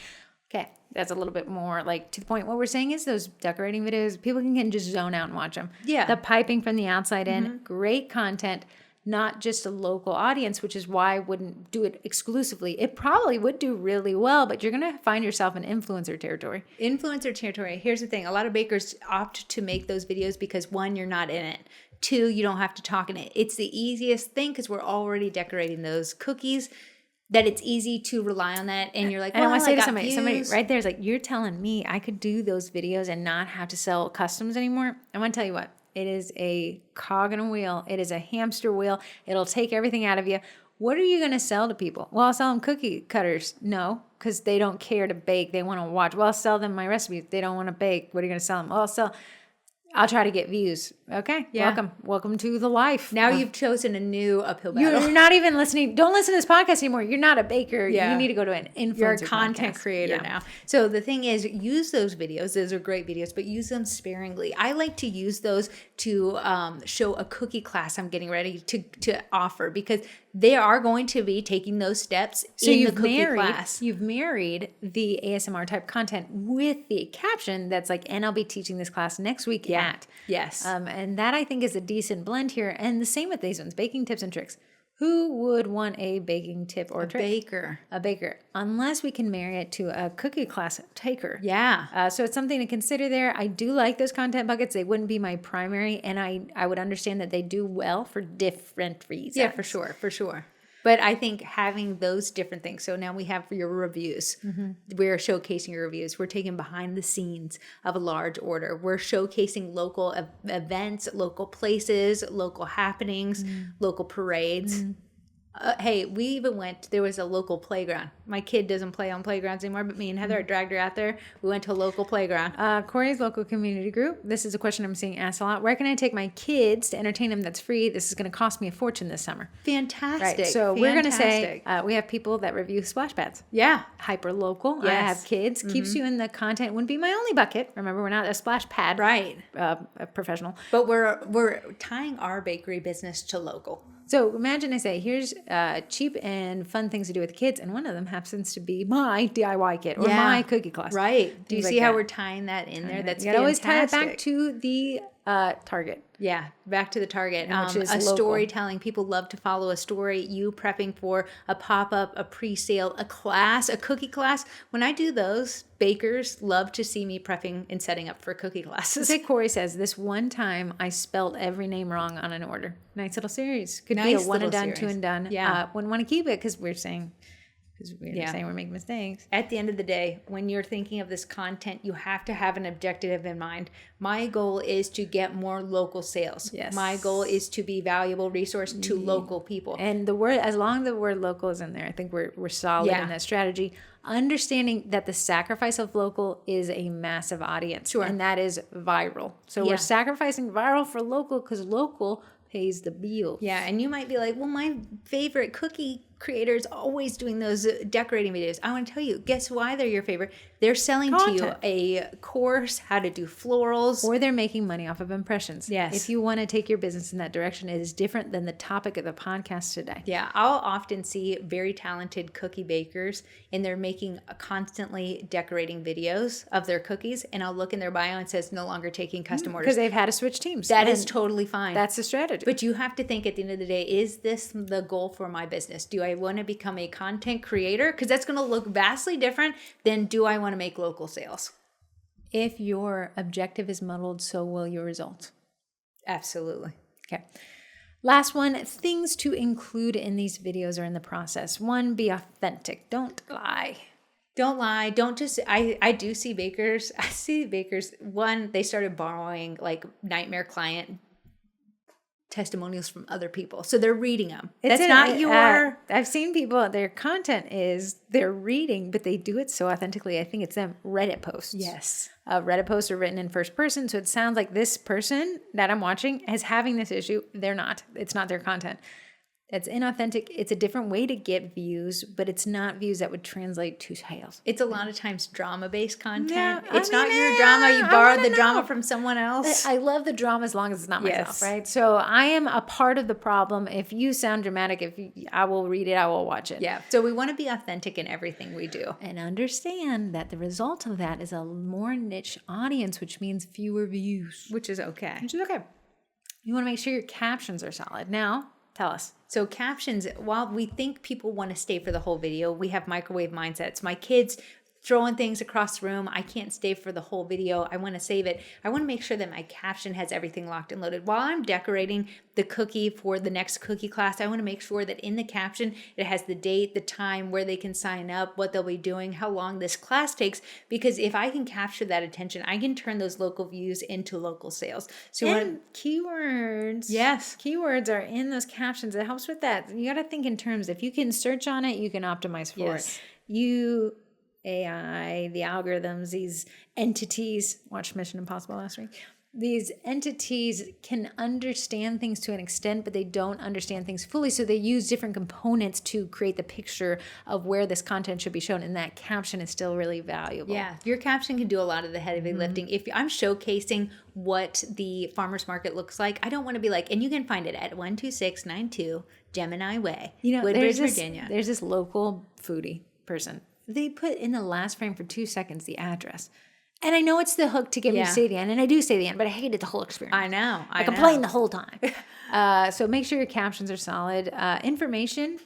Okay, that's a little bit more like to the point. What we're saying is those decorating videos, people can just zone out and watch them. Yeah. The piping from the outside in, great content, not just a local audience, which is why I wouldn't do it exclusively. It probably would do really well, but you're going to find yourself in influencer territory. Here's the thing. A lot of bakers opt to make those videos because 1, you're not in it. 2, you don't have to talk in it. It's the easiest thing because we're already decorating those cookies, that it's easy to rely on that. And you're like, I want to say to somebody right there is like, you're telling me I could do those videos and not have to sell customs anymore. I want to tell you what. It is a cog in a wheel. It is a hamster wheel. It'll take everything out of you. What are you going to sell to people? Well, I'll sell them cookie cutters. No, because they don't care to bake. They want to watch. Well, I'll sell them my recipes. They don't want to bake. What are you going to sell them? Well, I'll try to get views. Okay. Yeah. Welcome to the life. Now you've chosen a new uphill battle. You're not even listening. Don't listen to this podcast anymore. You're not a baker. Yeah. You need to go to an influencer You're a content podcast. creator now. So the thing is, use those videos. Those are great videos, but use them sparingly. I like to use those to show a cookie class I'm getting ready to offer, because they are going to be taking those steps in the cookie class. You've married the ASMR type content with the caption that's like, and I'll be teaching this class next week at. Yes. And that I think is a decent blend here. And the same with these ones, baking tips and tricks. Who would want a baking tip or trick? A baker. Unless we can marry it to a cookie class taker. Yeah. So it's something to consider there. I do like those content buckets. They wouldn't be my primary. And I would understand that they do well for different reasons. Yeah, for sure. But I think having those different things. So now we have for your reviews. We're showcasing your reviews. We're taking behind the scenes of a large order. We're showcasing local events, local places, local happenings, local parades. Hey, we even there was a local playground. My kid doesn't play on playgrounds anymore, but me and Heather dragged her out there. We went to a local playground. Corey's local community group. This is a question I'm seeing asked a lot. Where can I take my kids to entertain them that's free? This is going to cost me a fortune this summer. Fantastic. Right. So we're going to say we have people that review splash pads. Yeah. Hyper local. Yes. I have kids. Keeps you in the content. Wouldn't be my only bucket. Remember, we're not a splash pad a professional. But we're tying our bakery business to local. So imagine I say, here's cheap and fun things to do with kids, and one of them happens to be my DIY kit or my cookie class. Right. Do you see how we're tying that in there? That's fantastic. You always tie it back to the target. Yeah, back to the target. Which is a local. Storytelling. People love to follow a story. You prepping for a pop-up, a pre-sale, a class, a cookie class. When I do those, bakers love to see me prepping and setting up for cookie classes. Say Corey says, this one time I spelled every name wrong on an order. Nice little series. Could be a one and done, two and done. Yeah. Wouldn't want to keep it because we're saying we're making mistakes. At the end of the day, when you're thinking of this content, you have to have an objective in mind. My goal is to get more local sales. Yes. My goal is to be valuable resource to local people. And the word, as long as the word local is in there, I think we're solid in that strategy. Understanding that the sacrifice of local is a massive audience. Sure. And that is viral. So we're sacrificing viral for local because local pays the bill. Yeah, and you might be like, well, my favorite cookie creator is always doing those decorating videos. I want to tell you, guess why they're your favorite? They're selling to you a course, how to do florals. Or they're making money off of impressions. Yes. If you want to take your business in that direction, it is different than the topic of the podcast today. Yeah, I'll often see very talented cookie bakers, and they're making constantly decorating videos of their cookies, and I'll look in their bio and it says no longer taking custom orders. Because they've had to switch teams. That is totally fine. That's the strategy. But you have to think at the end of the day, is this the goal for my business? Do I want to become a content creator? Because that's going to look vastly different than do I want to make local sales? If your objective is muddled, so will your results. Absolutely. Okay. Last one, things to include in these videos or in the process. One, be authentic. Don't lie. Don't lie. Don't just, I do see bakers. I see bakers. One, they started borrowing like nightmare client testimonials from other people. So they're reading them. I've seen people, their content is they're reading, but they do it so authentically. I think it's them Reddit posts. Yes. Reddit posts are written in first person. So it sounds like this person that I'm watching is having this issue. They're not. It's not their content. It's inauthentic. It's a different way to get views, but it's not views that would translate to sales. It's a lot of times drama-based content. It's not your drama. You borrowed the drama from someone else. I love the drama as long as it's not myself, right? So I am a part of the problem. If you sound dramatic, I will read it, I will watch it. Yeah. So we want to be authentic in everything we do. And understand that the result of that is a more niche audience, which means fewer views. Which is okay. You want to make sure your captions are solid. Now, tell us. So captions, while we think people want to stay for the whole video, we have microwave mindsets. My kids throwing things across the room. I can't stay for the whole video. I want to save it. I want to make sure that my caption has everything locked and loaded. While I'm decorating the cookie for the next cookie class, I want to make sure that in the caption, it has the date, the time, where they can sign up, what they'll be doing, how long this class takes. Because if I can capture that attention, I can turn those local views into local sales. So keywords. Yes. Keywords are in those captions. It helps with that. You got to think in terms, if you can search on it, you can optimize for it. AI, the algorithms, these entities, watched Mission Impossible last week. these entities can understand things to an extent, but they don't understand things fully. So they use different components to create the picture of where this content should be shown. And that caption is still really valuable. Yeah, your caption can do a lot of the heavy lifting. If I'm showcasing what the farmer's market looks like, I don't want to be like, and you can find it at 12692 Gemini Way, Woodbridge, Virginia. There's this local foodie person. They put in the last frame for 2 seconds the address. And I know it's the hook to get me to say the end, and I do say the end, but I hated the whole experience. I know. I complained the whole time. So make sure your captions are solid. Information,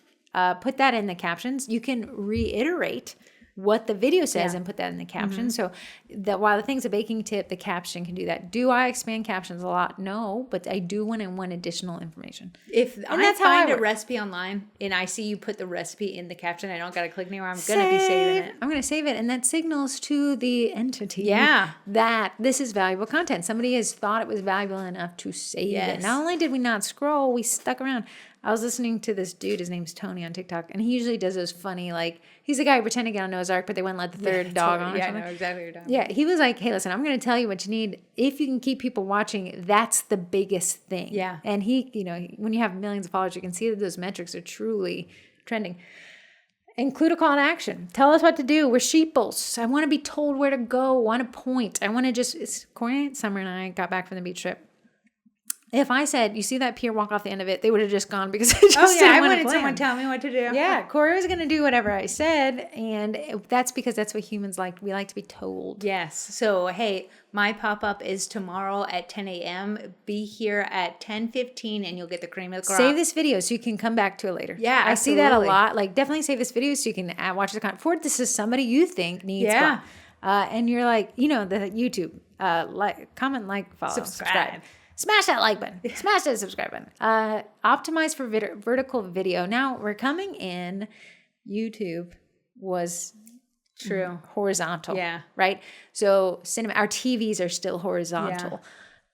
put that in the captions. You can reiterate what the video says and put that in the caption. So while the thing's a baking tip, the caption can do that. Do I expand captions a lot? No, but I do when I want additional information. If I find a recipe online and I see you put the recipe in the caption, I don't got to click anywhere. I'm going to be saving it. I'm going to save it. And that signals to the entity that this is valuable content. Somebody has thought it was valuable enough to save it. Not only did we not scroll, we stuck around. I was listening to this dude, his name's Tony on TikTok, and he usually does those funny, like, he's the guy who pretended to get on Noah's Ark, but they wouldn't let the third dog on. Yeah, I know exactly what you're talking about. He was like, hey, listen, I'm going to tell you what you need. If you can keep people watching, that's the biggest thing. Yeah. And he, when you have millions of followers, you can see that those metrics are truly trending. Include a call to action. Tell us what to do. We're sheeples. I want to be told where to go. I want to point. I want to just, Corey, Summer, and I got back from the beach trip. If I said, you see that pier, walk off the end of it, they would have just gone because I just I wanted someone to tell me what to do. Yeah, Corey was going to do whatever I said, and that's because that's what humans like. We like to be told. Yes. So, hey, my pop-up is tomorrow at 10 a.m. Be here at 10:15, and you'll get the cream of the crop. Save this video so you can come back to it later. Yeah, I see that a lot. Like, definitely save this video so you can watch the content. Forward this is somebody you think needs one. And you're like, the YouTube, comment, follow, subscribe. Smash that like button. Smash that subscribe button. Optimize for vertical video. Now, we're coming in. YouTube was horizontal. Yeah. Right? So our TVs are still horizontal. Yeah.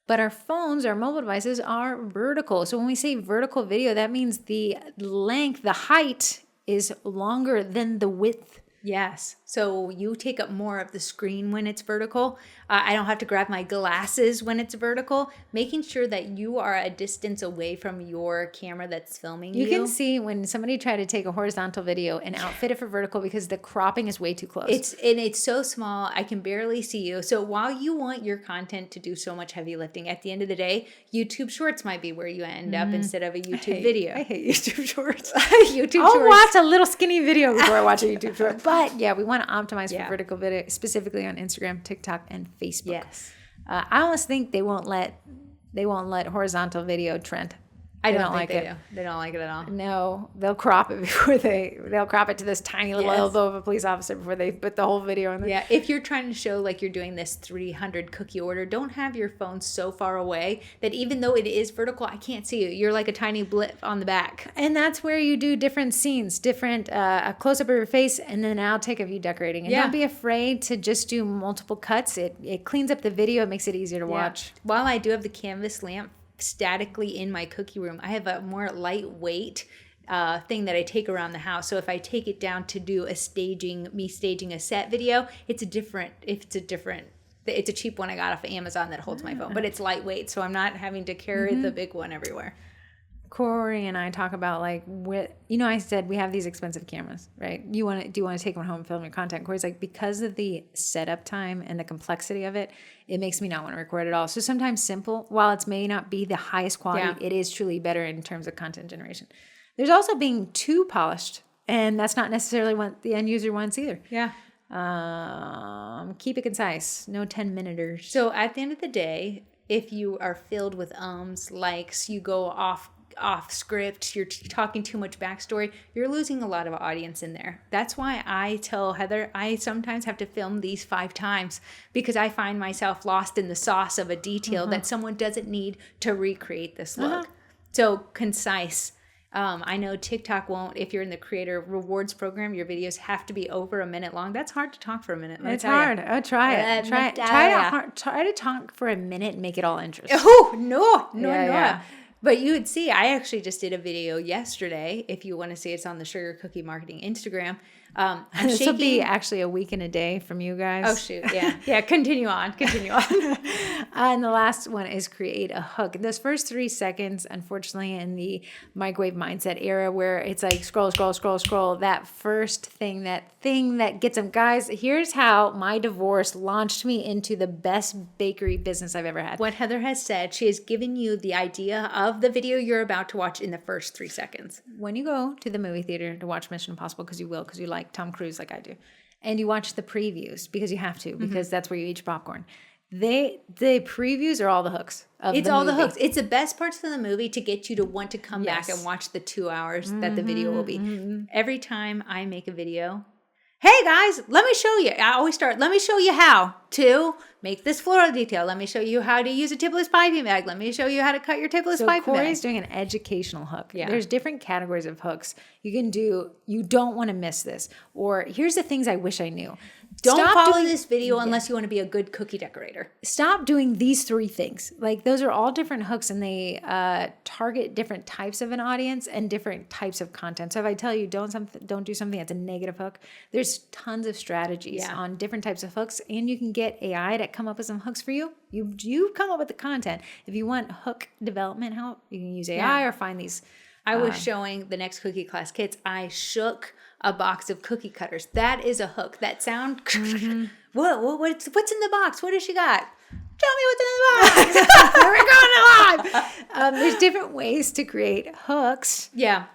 But our phones, our mobile devices are vertical. So when we say vertical video, that means the length, the height is longer than the width. Yes. So you take up more of the screen when it's vertical. I don't have to grab my glasses when it's vertical. Making sure that you are a distance away from your camera that's filming you. You can see when somebody tried to take a horizontal video and outfit it for vertical because the cropping is way too close. It's so small, I can barely see you. So while you want your content to do so much heavy lifting, at the end of the day, YouTube Shorts might be where you end up instead of a YouTube video. I hate YouTube Shorts. I'll watch a little skinny video before I watch a YouTube Short. But yeah, we want to optimize for vertical video, specifically on Instagram, TikTok, and Facebook. Yes. I almost think they won't let horizontal video trend. I don't think they do. They don't like it at all. No, they'll crop it they'll crop it to this tiny little elbow of a police officer before they put the whole video in there. Yeah, if you're trying to show like you're doing this 300 cookie order, don't have your phone so far away that even though it is vertical, I can't see you. You're like a tiny blip on the back. And that's where you do different scenes, a close-up of your face, and then an outtake of you decorating. And don't be afraid to just do multiple cuts. It cleans up the video. It makes it easier to watch. While I do have the canvas lamp statically in my cookie room, I have a more lightweight thing that I take around the house. So if I take it down to do staging a set video, it's a cheap one I got off of Amazon that holds my phone, but it's lightweight, so I'm not having to carry the big one everywhere. Corey and I talk about I said we have these expensive cameras, right? Do you want to take one home and film your content? Corey's like, because of the setup time and the complexity of it, it makes me not want to record at all. So sometimes simple, while it may not be the highest quality, it is truly better in terms of content generation. There's also being too polished, and that's not necessarily what the end user wants either. Yeah. Keep it concise, no 10-minuters. So at the end of the day, if you are filled with likes, you go off script, you're talking too much backstory, you're losing a lot of audience in there. That's why I tell Heather I sometimes have to film these 5 times because I find myself lost in the sauce of a detail that someone doesn't need to recreate this look. So concise. I know TikTok won't, if you're in the creator rewards program, your videos have to be over a minute long. That's hard to talk for a minute. It's hard. Oh, try it. Try to talk for a minute and make it all interesting. Oh, no. But you would see, I actually just did a video yesterday. If you want to see, it's on the Sugar Cookie Marketing Instagram. This will be actually a week and a day from you guys. Oh, shoot. Yeah. Yeah. Continue on. And the last one is create a hook. Those first 3 seconds, unfortunately, in the microwave mindset era where it's like scroll, that first thing, that gets them. Guys, here's how my divorce launched me into the best bakery business I've ever had. What Heather has said, she has given you the idea of the video you're about to watch in the first 3 seconds. When you go to the movie theater to watch Mission Impossible, because you like Tom Cruise like I do, and you watch the previews because you have to, because that's where you eat your popcorn. The previews are all the hooks of It's the all movie. the hooks. It's the best parts of the movie to get you to want to come back and watch the 2 hours that the video will be. Every time I make a video, hey guys, let me show you. I always start, let me show you how to make this floral detail. Let me show you how to use a tipless piping bag. Let me show you how to cut your tipless piping bag. Corey's doing an educational hook. Yeah. There's different categories of hooks you can do. You don't want to miss this. Or here's the things I wish I knew. Don't follow this video unless you want to be a good cookie decorator. Stop doing these 3 things. Like, those are all different hooks, and they target different types of an audience and different types of content. So if I tell you don't do something that's a negative hook, there's tons of strategies on different types of hooks, and you can get AI to come up with some hooks for you. You come up with the content. If you want hook development help, you can use AI or find these. I was showing the next cookie class kids. I shook a box of cookie cutters. That is a hook. That sound. What's in the box? What has she got? Tell me what's in the box. We're going live. There's different ways to create hooks. Yeah.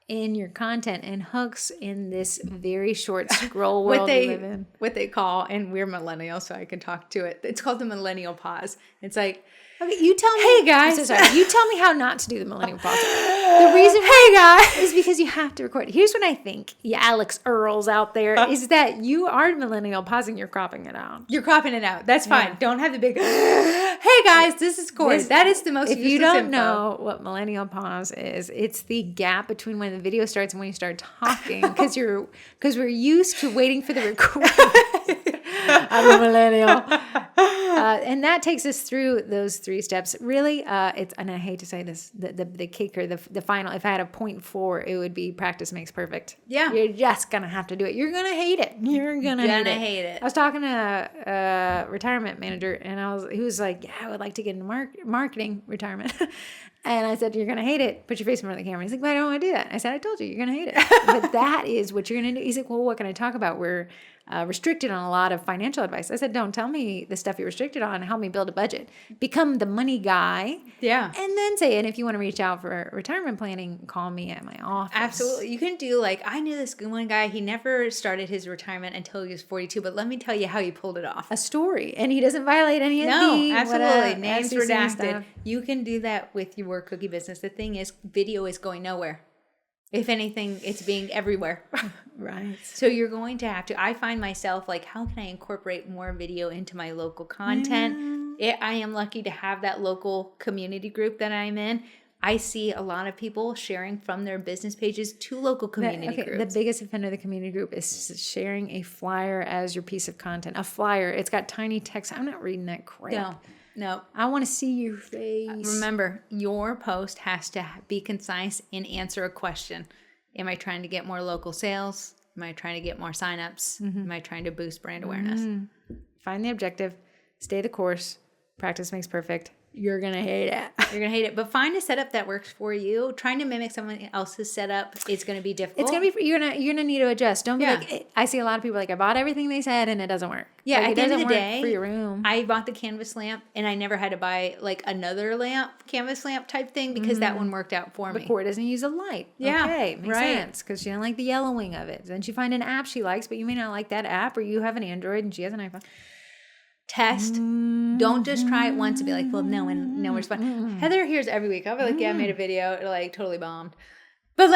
In your content, and hooks in this very short scroll world we live in. What they call, and we're millennials, so I can talk to it. It's called the millennial pause. It's like, okay, you tell me. Hey guys, I'm so sorry. You tell me how not to do the millennial pause. The reason, hey guys, is because you have to record. Here's what I think, you Alex Earls out there, is that you are millennial pausing. You're cropping it out. You're cropping it out. That's fine. Yeah. Don't have the big. Hey guys, this is Corey. That is the most. If you don't know what millennial pause is, it's the gap between when the video starts and when you start talking, because we're used to waiting for the recording. I'm a millennial. And that takes us through those 3 steps. Really, and I hate to say this, the kicker, the final, if I had a 0.4, it would be practice makes perfect. Yeah. You're just going to have to do it. You're going to hate it. You're going to hate it. I was talking to a retirement manager, and he was like, yeah, I would like to get into marketing retirement. And I said, you're going to hate it. Put your face in front of the camera. He's like, but I don't want to do that. I said, I told you, you're going to hate it. But that is what you're going to do. He's like, well, what can I talk about? We're restricted on a lot of financial advice. I said, don't tell me the stuff you're restricted on. Help me build a budget. Become the money guy. Yeah. And then say, and if you want to reach out for retirement planning, call me at my office. Absolutely. You can do I knew this one guy, he never started his retirement until he was 42, but let me tell you how he pulled it off. A story. And he doesn't violate any of the... No, absolutely. Names redacted. You can do that with your cookie business. The thing is, video is going nowhere. If anything, it's being everywhere. Right. So you're going to have to, I find myself how can I incorporate more video into my local content? I am lucky to have that local community group that I'm in. I see a lot of people sharing from their business pages to local community groups. The biggest offender of the community group is sharing a flyer as your piece of content. A flyer, it's got tiny text. I'm not reading that crap. No. I want to see your face. Remember, your post has to be concise and answer a question. Am I trying to get more local sales? Am I trying to get more signups? Am I trying to boost brand awareness? Find the objective, stay the course, practice makes perfect. You're going to hate it. You're going to hate it. But find a setup that works for you. Trying to mimic someone else's setup is going to be difficult. It's going to be, you're going to need to adjust. Don't be I see a lot of people I bought everything they said and it doesn't work. Yeah, at the end of the day, for your room. I bought the canvas lamp and I never had to buy another canvas lamp type thing because that one worked out for me. But Corey doesn't use a light. Yeah. Okay, makes sense because she doesn't like the yellowing of it. Then she find an app she likes, but you may not like that app, or you have an Android and she has an iPhone. Test. Don't just try it once and be like, well, no one's fun. Heather hears every week. I'll be like, yeah, I made a video. It totally bombed. But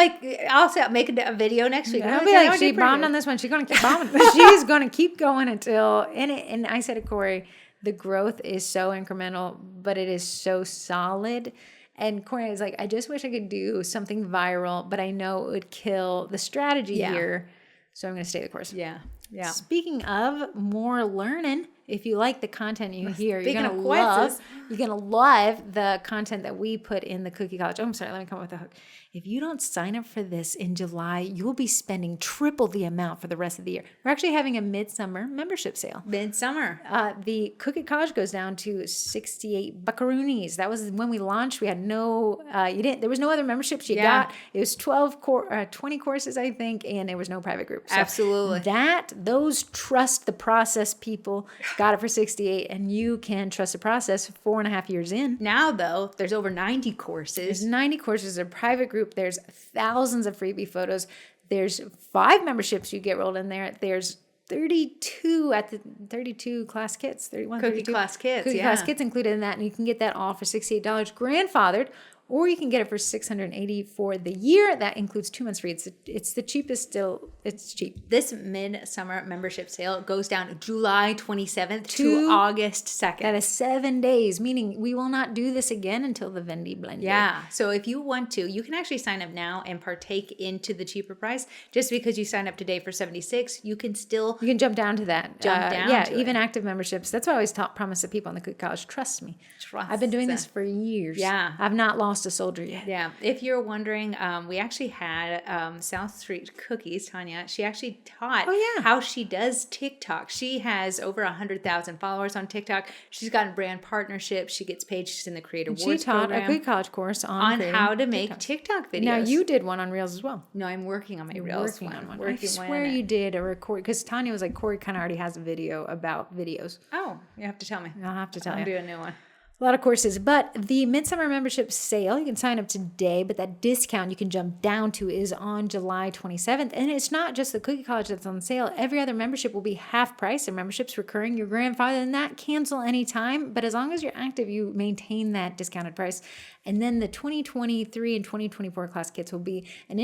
I'll say I'll make a video next week. I'll be like, she bombed on this one. She's going to keep bombing. She's going to keep going until, and I said to Corey, the growth is so incremental, but it is so solid. And Corey is like, I just wish I could do something viral, but I know it would kill the strategy here. So I'm going to stay the course. Yeah. Speaking of more learning, if you like the content you hear, you're going to love You're going to love the content that we put in the Cookie College. Oh, I'm sorry. Let me come up with a hook. If you don't sign up for this in July, you'll be spending triple the amount for the rest of the year. We're actually having a midsummer membership sale. Midsummer. The Cookie College goes down to 68 buckaroonies. That was when we launched. We had there was no other memberships you got. It was 20 courses, I think, and there was no private group. So Absolutely. Those trust the process people got it for 68, and you can trust the process 4.5 years in. Now, though, there's over 90 courses. There's 90 courses, a private group. There's thousands of freebie photos. There's 5 memberships you get rolled in there. There's 32 class kits, 31, Cookie 32 class kits, Cookie class kits included in that, and you can get that all for $68 grandfathered, or you can get it for $680 for the year. That includes 2 months free. It's the cheapest still. It's cheap. This midsummer membership sale goes down July 27th to August 2nd. That is 7 days, meaning we will not do this again until the Vendy blend. Yeah. So if you want to, you can actually sign up now and partake into the cheaper price. Just because you sign up today for $76, you can jump down to that. Even it. active memberships. That's what I always promise the people in the Cookie College. Trust me. I've been doing this for years. Yeah. I've not lost a soldier yet. Yeah. If you're wondering, we actually had South Street Cookies, Tanya. She actually taught how she does TikTok. She has over 100,000 followers on TikTok. She's gotten brand partnerships. She gets paid. She's in the Creator Awards She taught program a Cookie College course on how to make TikTok videos. Now, you did one on Reels as well. No, I'm working on my Reels working on one. I swear you did a record, because Tanya was like, Corey kind of already has a video about videos. Oh, you have to tell me. I'll have to tell you. I'll do a new one. A lot of courses, but the Midsummer Membership Sale, you can sign up today, but that discount you can jump down to is on July 27th. And it's not just the Cookie College that's on sale. Every other membership will be half price. Their membership's recurring. Your grandfather and that cancel anytime, but as long as you're active, you maintain that discounted price. And then the 2023 and 2024 class kits will be an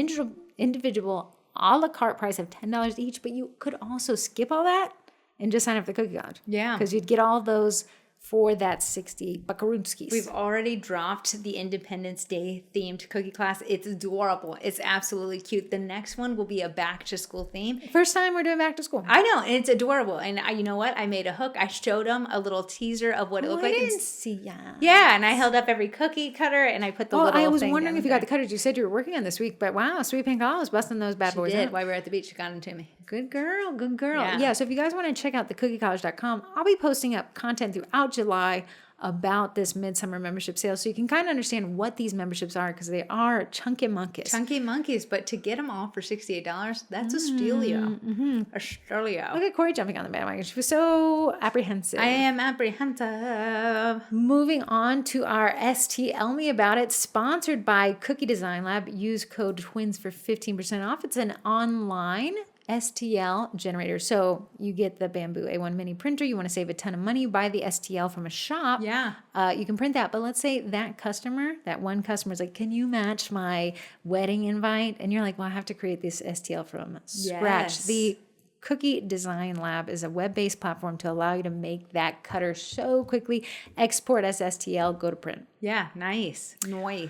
individual a la carte price of $10 each, but you could also skip all that and just sign up for the Cookie College. Yeah. Because you'd get all those for that 60 buckaroonskis. We've already dropped the Independence Day themed cookie class. It's adorable. It's absolutely cute. The next one will be a back to school theme. First time we're doing back to school. I know, and it's adorable. And you know what? I made a hook. I showed them a little teaser of what it looked like. I didn't see ya. Yeah, and I held up every cookie cutter and I put the little I was thing wondering down if you got the Cottage. You said you were working on this week, but wow, Sweet Pink Olive was busting those bad boys did. out. While we were at the beach, she got them to me. Good girl, good girl. Yeah. So if you guys want to check out thecookiecollege.com, I'll be posting up content throughout July about this midsummer membership sale, so you can kind of understand what these memberships are, because they are chunky monkeys. Chunky monkeys, but to get them all for $68, that's a stealio. A stealio. Look at Corey jumping on the bandwagon. She was so apprehensive. I am apprehensive. Moving on to our Tell Me About It, sponsored by Cookie Design Lab. Use code TWINS for 15% off. It's an online STL generator. So you get the Bamboo A1 mini printer. You want to save a ton of money. You buy the STL from a shop. Yeah. You can print that. But let's say that one customer is like, can you match my wedding invite? And you're like, well, I have to create this STL from scratch. Yes. The Cookie Design Lab is a web-based platform to allow you to make that cutter so quickly. Export as STL, go to print. Yeah, nice.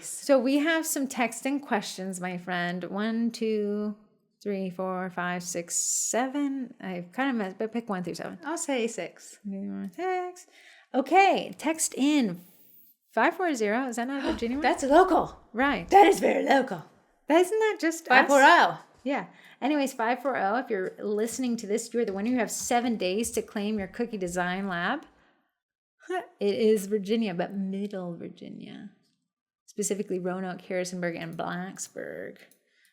So we have some text and questions, my friend. 1, 2, 3, 4, 5, 6, 7. I've kind of messed, but pick 1 through 7. I'll say 6. 6. Okay, text in 540. Is that not a Virginia one? That's local. Right. That is very local. Isn't that just 540. Yeah. Anyways, 540. If you're listening to this, you're the winner. You have 7 days to claim your Cookie Design Lab. It is Virginia, but Middle Virginia. Specifically Roanoke, Harrisonburg, and Blacksburg.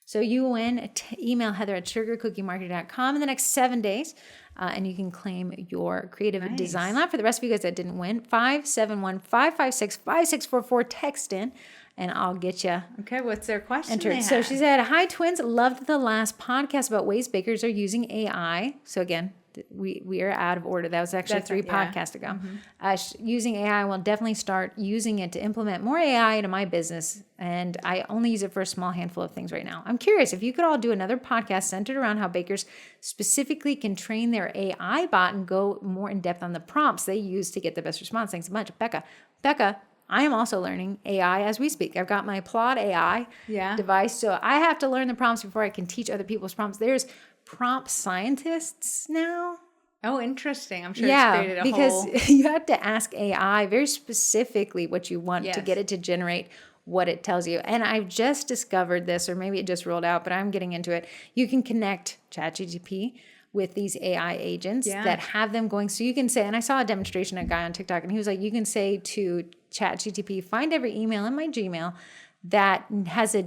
So you win. Email Heather at sugarcookiemarket.com in the next 7 days, and you can claim your Creative Design Lab. For the rest of you guys that didn't win, 571-556-5644. Text in, and I'll get you. Okay, what's their question? Entered. So she said, "Hi twins, loved the last podcast about ways bakers are using AI." So again, we are out of order. That was actually 3 podcasts ago. Using AI, I will definitely start using it to implement more AI into my business. And I only use it for a small handful of things right now. I'm curious if you could all do another podcast centered around how bakers specifically can train their AI bot and go more in depth on the prompts they use to get the best response. Thanks a bunch. Becca, I am also learning AI as we speak. I've got my Plod AI device. So I have to learn the prompts before I can teach other people's prompts. There's prompt scientists now Oh, interesting. I'm sure it's created a because whole... you have to ask AI very specifically what you want to Yes. get it to generate what it tells you. And I've just discovered this, or maybe it just rolled out, but I'm getting into it. You can connect ChatGPT with these AI agents that have them going. So you can say, and I saw a demonstration, a guy on TikTok, and he was like, you can say to ChatGPT, find every email in my Gmail that has a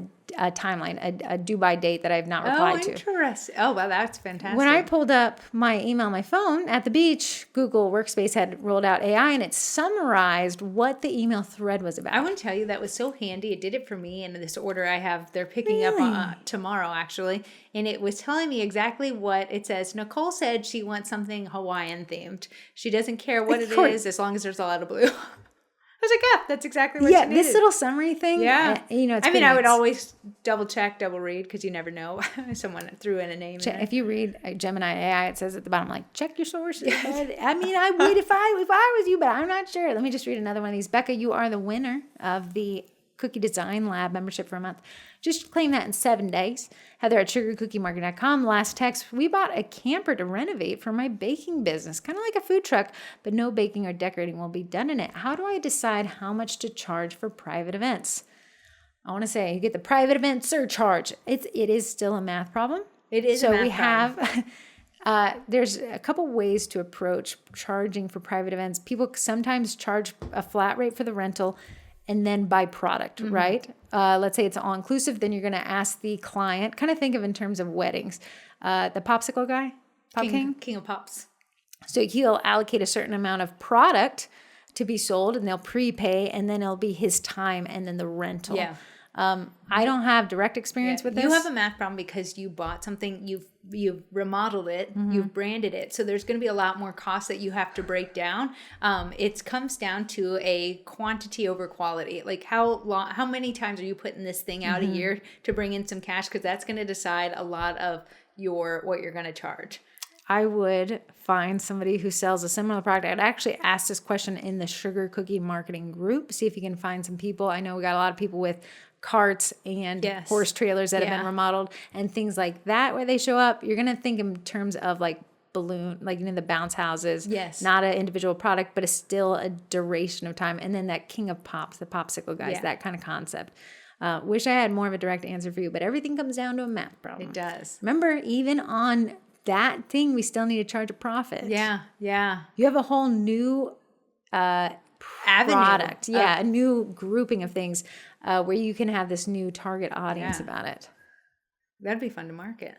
timeline, a due by date that I've not replied to. Oh, interesting. Oh, well, that's fantastic. When I pulled up my email on my phone at the beach, Google Workspace had rolled out AI and it summarized what the email thread was about. I want to tell you that was so handy. It did it for me in this order I have. They're picking up tomorrow, actually. And it was telling me exactly what it says. Nicole said she wants something Hawaiian themed. She doesn't care what it is as long as there's a lot of blue. I was like, yeah, that's exactly what you needed. This little summary thing. Yeah. It's I mean, I would always double check, double read, because you never know. Someone threw in a name. If you read Gemini AI, it says at the bottom, like, check your sources. I mean, I would if I was you, but I'm not sure. Let me just read another one of these. Becca, you are the winner of the Cookie Design Lab membership for a month. Just claim that in 7 days. Heather at sugarcookiemarket.com. Last text, we bought a camper to renovate for my baking business, kind of like a food truck, but no baking or decorating will be done in it. How do I decide how much to charge for private events? I want to say you get the private event surcharge. It is still a math problem. It is so a math problem. There's a couple ways to approach charging for private events. People sometimes charge a flat rate for the rental and then by product, right? Let's say it's all-inclusive, then you're going to ask the client, kind of think of in terms of weddings. The popsicle guy, King of Pops. So he'll allocate a certain amount of product to be sold, and they'll prepay, and then it'll be his time and then the rental. Yeah. I don't have direct experience with this. You have a math problem because you bought something, you've remodeled it, you've branded it. So there's going to be a lot more costs that you have to break down. It comes down to a quantity over quality. Like how many times are you putting this thing out a year to bring in some cash? Because that's going to decide a lot of what you're going to charge. I would find somebody who sells a similar product. I'd actually ask this question in the Sugar Cookie Marketing group, see if you can find some people. I know we got a lot of people with carts and horse trailers that have been remodeled and things like that where they show up. You're going to think in terms of like balloon, like the bounce houses. Yes. Not an individual product, but it's still a duration of time. And then that King of Pops, the popsicle guys, that kind of concept. Wish I had more of a direct answer for you, but everything comes down to a math problem. It does. Remember, even on that thing, we still need to charge a profit. Yeah. You have a whole new product. A new grouping of things where you can have this new target audience about it. That'd be fun to market.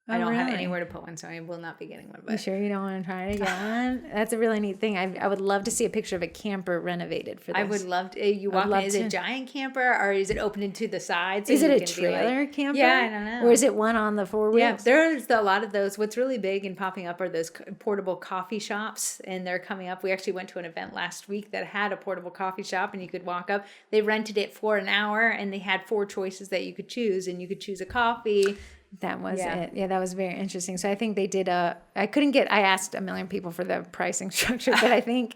I don't have anywhere to put one, so I will not be getting one. But you sure you don't want to try to get one? That's a really neat thing. I would love to see a picture of a camper renovated for this. I would love to. You walk in, is it a giant camper or is it open into the sides? Is it a trailer camper? Yeah, I don't know. Or is it one on the four wheels? Yeah, there's a lot of those. What's really big and popping up are those portable coffee shops, and they're coming up. We actually went to an event last week that had a portable coffee shop, and you could walk up. They rented it for an hour, and they had 4 choices that you could choose, and you could choose a coffee. That was it. Yeah, that was very interesting. So I think they did I asked a million people for the pricing structure, but I think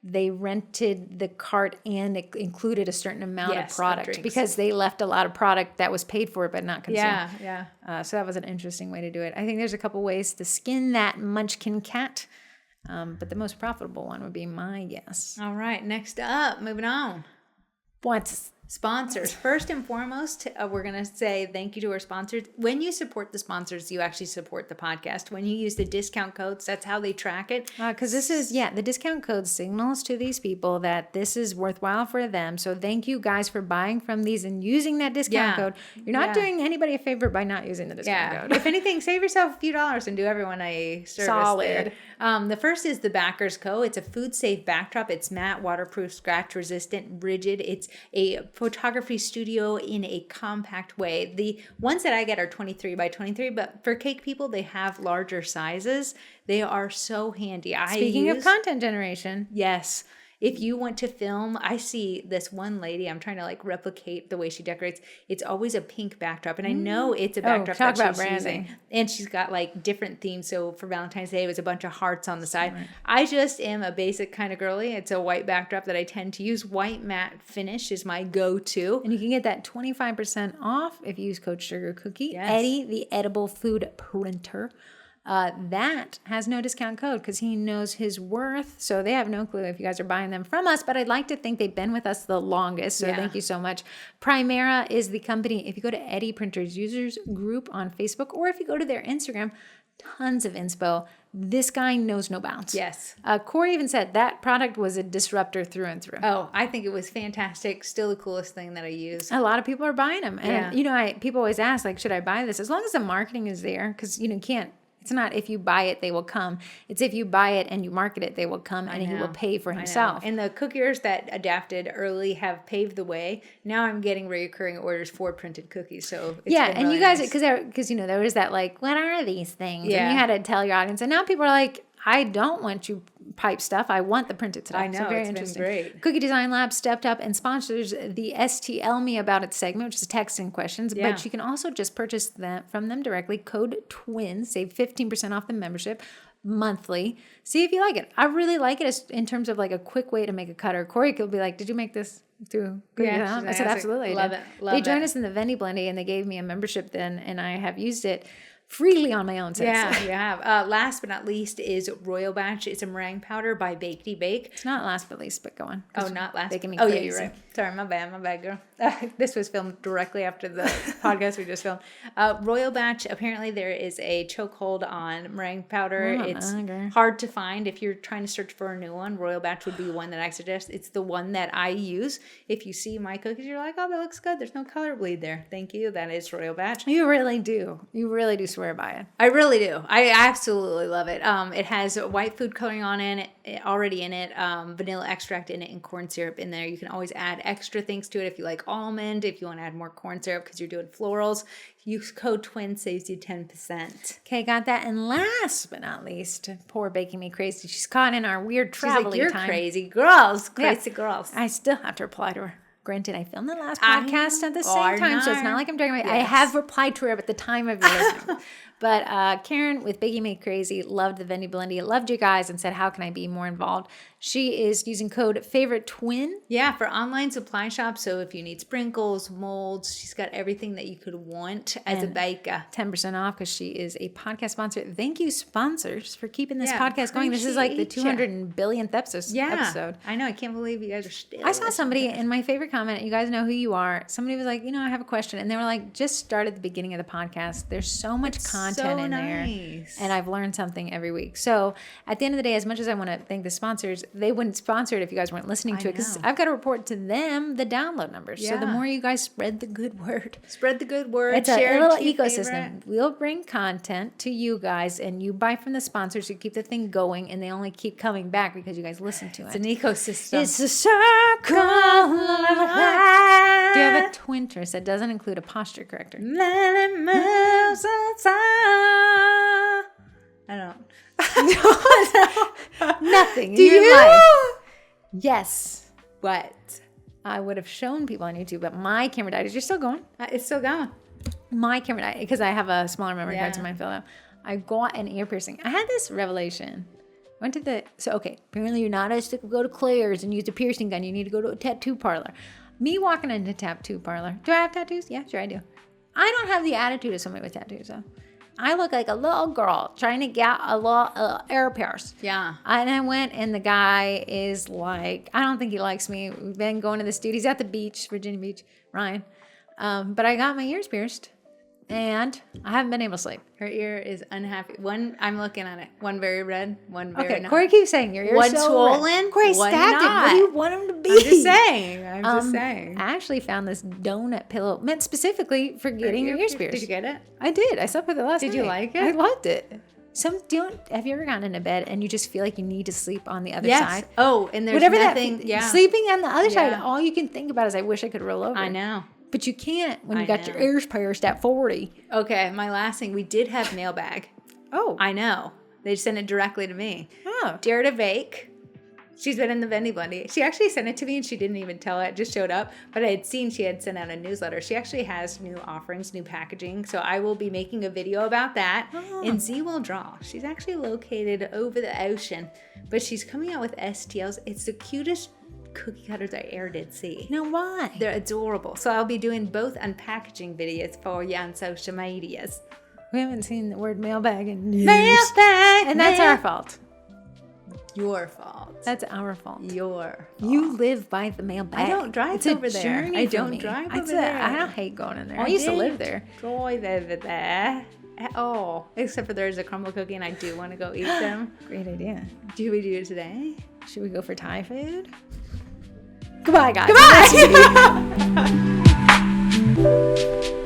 they rented the cart and it included a certain amount of product because they left a lot of product that was paid for but not consumed. Yeah. So that was an interesting way to do it. I think there's a couple ways to skin that munchkin cat, but the most profitable one would be my guess. All right, next up, moving on. What's sponsors? First and foremost, we're going to say thank you to our sponsors. When you support the sponsors, you actually support the podcast. When you use the discount codes, that's how they track it. Because this is, the discount code signals to these people that this is worthwhile for them. So thank you guys for buying from these and using that discount code. You're not doing anybody a favor by not using the discount code. If anything, save yourself a few dollars and do everyone a service. Solid. The first is the Backers Co. It's a food-safe backdrop. It's matte, waterproof, scratch-resistant, rigid. It's a photography studio in a compact way. The ones that I get are 23 by 23, but for cake people, they have larger sizes. They are so handy. Speaking of content generation. Yes. If you want to film, I see this one lady, I'm trying to like replicate the way she decorates. It's always a pink backdrop. And I know it's a backdrop that she's branding. Using. And she's got like different themes. So for Valentine's Day, it was a bunch of hearts on the side. Right. I just am a basic kind of girly. It's a white backdrop that I tend to use. White matte finish is my go-to. And you can get that 25% off if you use code Sugar Cookie. Yes. Eddie, the edible food printer. That has no discount code because he knows his worth. So they have no clue if you guys are buying them from us. But I'd like to think they've been with us the longest. So thank you so much. Primera is the company. If you go to Eddie Printers Users Group on Facebook, or if you go to their Instagram, tons of inspo. This guy knows no bounds. Yes. Corey even said that product was a disruptor through and through. Oh, I think it was fantastic. Still the coolest thing that I use. A lot of people are buying them. And, people always ask, like, should I buy this? As long as the marketing is there, because, you can't. It's not if you buy it, they will come. It's if you buy it and you market it, they will come and he will pay for himself. And the cookiers that adapted early have paved the way. Now I'm getting recurring orders for printed cookies. So it's been and really you guys, nice. because there was that like, what are these things? Yeah. And you had to tell your audience. And now people are like, I don't want you pipe stuff. I want the printed stuff. I know, so very it's interesting. been great. Cookie Design Lab stepped up and sponsors the STL Me About It segment, which is text and questions. Yeah. But you can also just purchase them from them directly. Code TWINS, save 15% off the membership monthly. See if you like it. I really like it as, in terms of like a quick way to make a cutter. Corey could be like, did you make this through Cookie Design? I said, absolutely. Love it. They joined us in the Vendy Blendy and they gave me a membership then, and I have used it freely on my own since. Yeah, you have. Last but not least is Royal Batch. It's a meringue powder by Bakety Bake. It's not last but least, but go on. Oh, not last. Making me oh, crazy. yeah, you're right. Sorry, my bad, girl. This was filmed directly after the podcast we just filmed. Royal Batch, apparently there is a chokehold on meringue powder. It's hard to find. If you're trying to search for a new one, Royal Batch would be one that I suggest. It's the one that I use. If you see my cookies, you're like, oh, that looks good. There's no color bleed there. Thank you. That is Royal Batch. You really do. You really do swear by it. I really do. I absolutely love it. It has white food coloring on it already in it, vanilla extract in it, and corn syrup in there. You can always add extra things to it if you like almond, if you want to add more corn syrup because you're doing florals. Use code TWIN, saves you 10%. Okay, got that. And last but not least, poor Baking Me Crazy. She's caught in our weird traveling She's like, you're time. Crazy girls. Crazy girls. I still have to reply to her. Granted, I filmed the last podcast at the same time, so it's not like I'm talking about. Yes. I have replied to her at the time of your listening. But Karen with Baking Me Crazy loved the Vendy Blendy, loved you guys, and said, how can I be more involved? She is using code Favorite Twin. Yeah, for online supply shops. So if you need sprinkles, molds, she's got everything that you could want as a baker. 10% off because she is a podcast sponsor. Thank you, sponsors, for keeping this Yeah, podcast going. This is like the 200 billionth episode. I know. I can't believe you guys are still. I saw somebody in my favorite comment. You guys know who you are. Somebody was like, I have a question. And they were like, just start at the beginning of the podcast. There's so much content in there. And I've learned something every week. So at the end of the day, as much as I want to thank the sponsors, they wouldn't sponsor it if you guys weren't listening to it. Because I've got to report to them the download numbers. Yeah. So the more you guys spread the good word. Spread the good word. It's a little ecosystem. Favorite. We'll bring content to you guys, and you buy from the sponsors who keep the thing going, and they only keep coming back because you guys listen to it. It's an ecosystem. It's a circle of life. Do you have a twinterest that doesn't include a posture corrector? I don't. Nothing in Do your you? life. Yes. What? I would have shown people on YouTube, but my camera died. Is yours still going? It's still going. My camera died because I have a smaller memory card, so mine filled out. I got an ear piercing. I had this revelation. Apparently you're not supposed to go to Claire's and use a piercing gun. You need to go to a tattoo parlor. Me walking into a tattoo parlor. Do I have tattoos? Yeah, sure I do. I don't have the attitude of somebody with tattoos, though. I look like a little girl trying to get a little ear pierce. Yeah. And I went, and the guy is like, I don't think he likes me. We've been going to this dude. He's at the beach, Virginia Beach, Ryan. But I got my ears pierced, and I haven't been able to sleep. Her ear is unhappy. One, I'm looking at it. One very red, one very not. Corey keeps saying your ear's one so swollen, red. Corey one stabbed not. it. What do you want him to be? I'm just saying. I'm just saying. I actually found this donut pillow meant specifically for getting your ears pierced. Did you get it? I did. I slept with it last night. Did you like it? I loved it. Have you ever gotten into bed and you just feel like you need to sleep on the other side? Oh, and there's whatever nothing. Sleeping on the other side, all you can think about is I wish I could roll over. I know. But you can't when you got your ears pierced at 40. Okay, my last thing. We did have mailbag. Oh. I know. They sent it directly to me. Oh. Dare to Bake. She's been in the Vendy Blendy. She actually sent it to me and she didn't even tell it. It just showed up. But I had seen she had sent out a newsletter. She actually has new offerings, new packaging. So I will be making a video about that. And Z will draw. She's actually located over the ocean. But she's coming out with STLs. It's the cutest cookie cutters I ever did see. Now why? They're adorable. So I'll be doing both unpackaging videos for you on social medias. We haven't seen the word mailbag in years. Mailbag, And that's our fault. Your fault. That's our fault. Your fault. You live by the mailbag. I don't drive It's a over there. journey I for don't me. drive It's over a- there. I don't hate going in there. I used to live there. Drive over there at all. Except for there's a crumble cookie and I do want to go eat them. Great idea. Do we do it today? Should we go for Thai food? Goodbye, guys. Goodbye.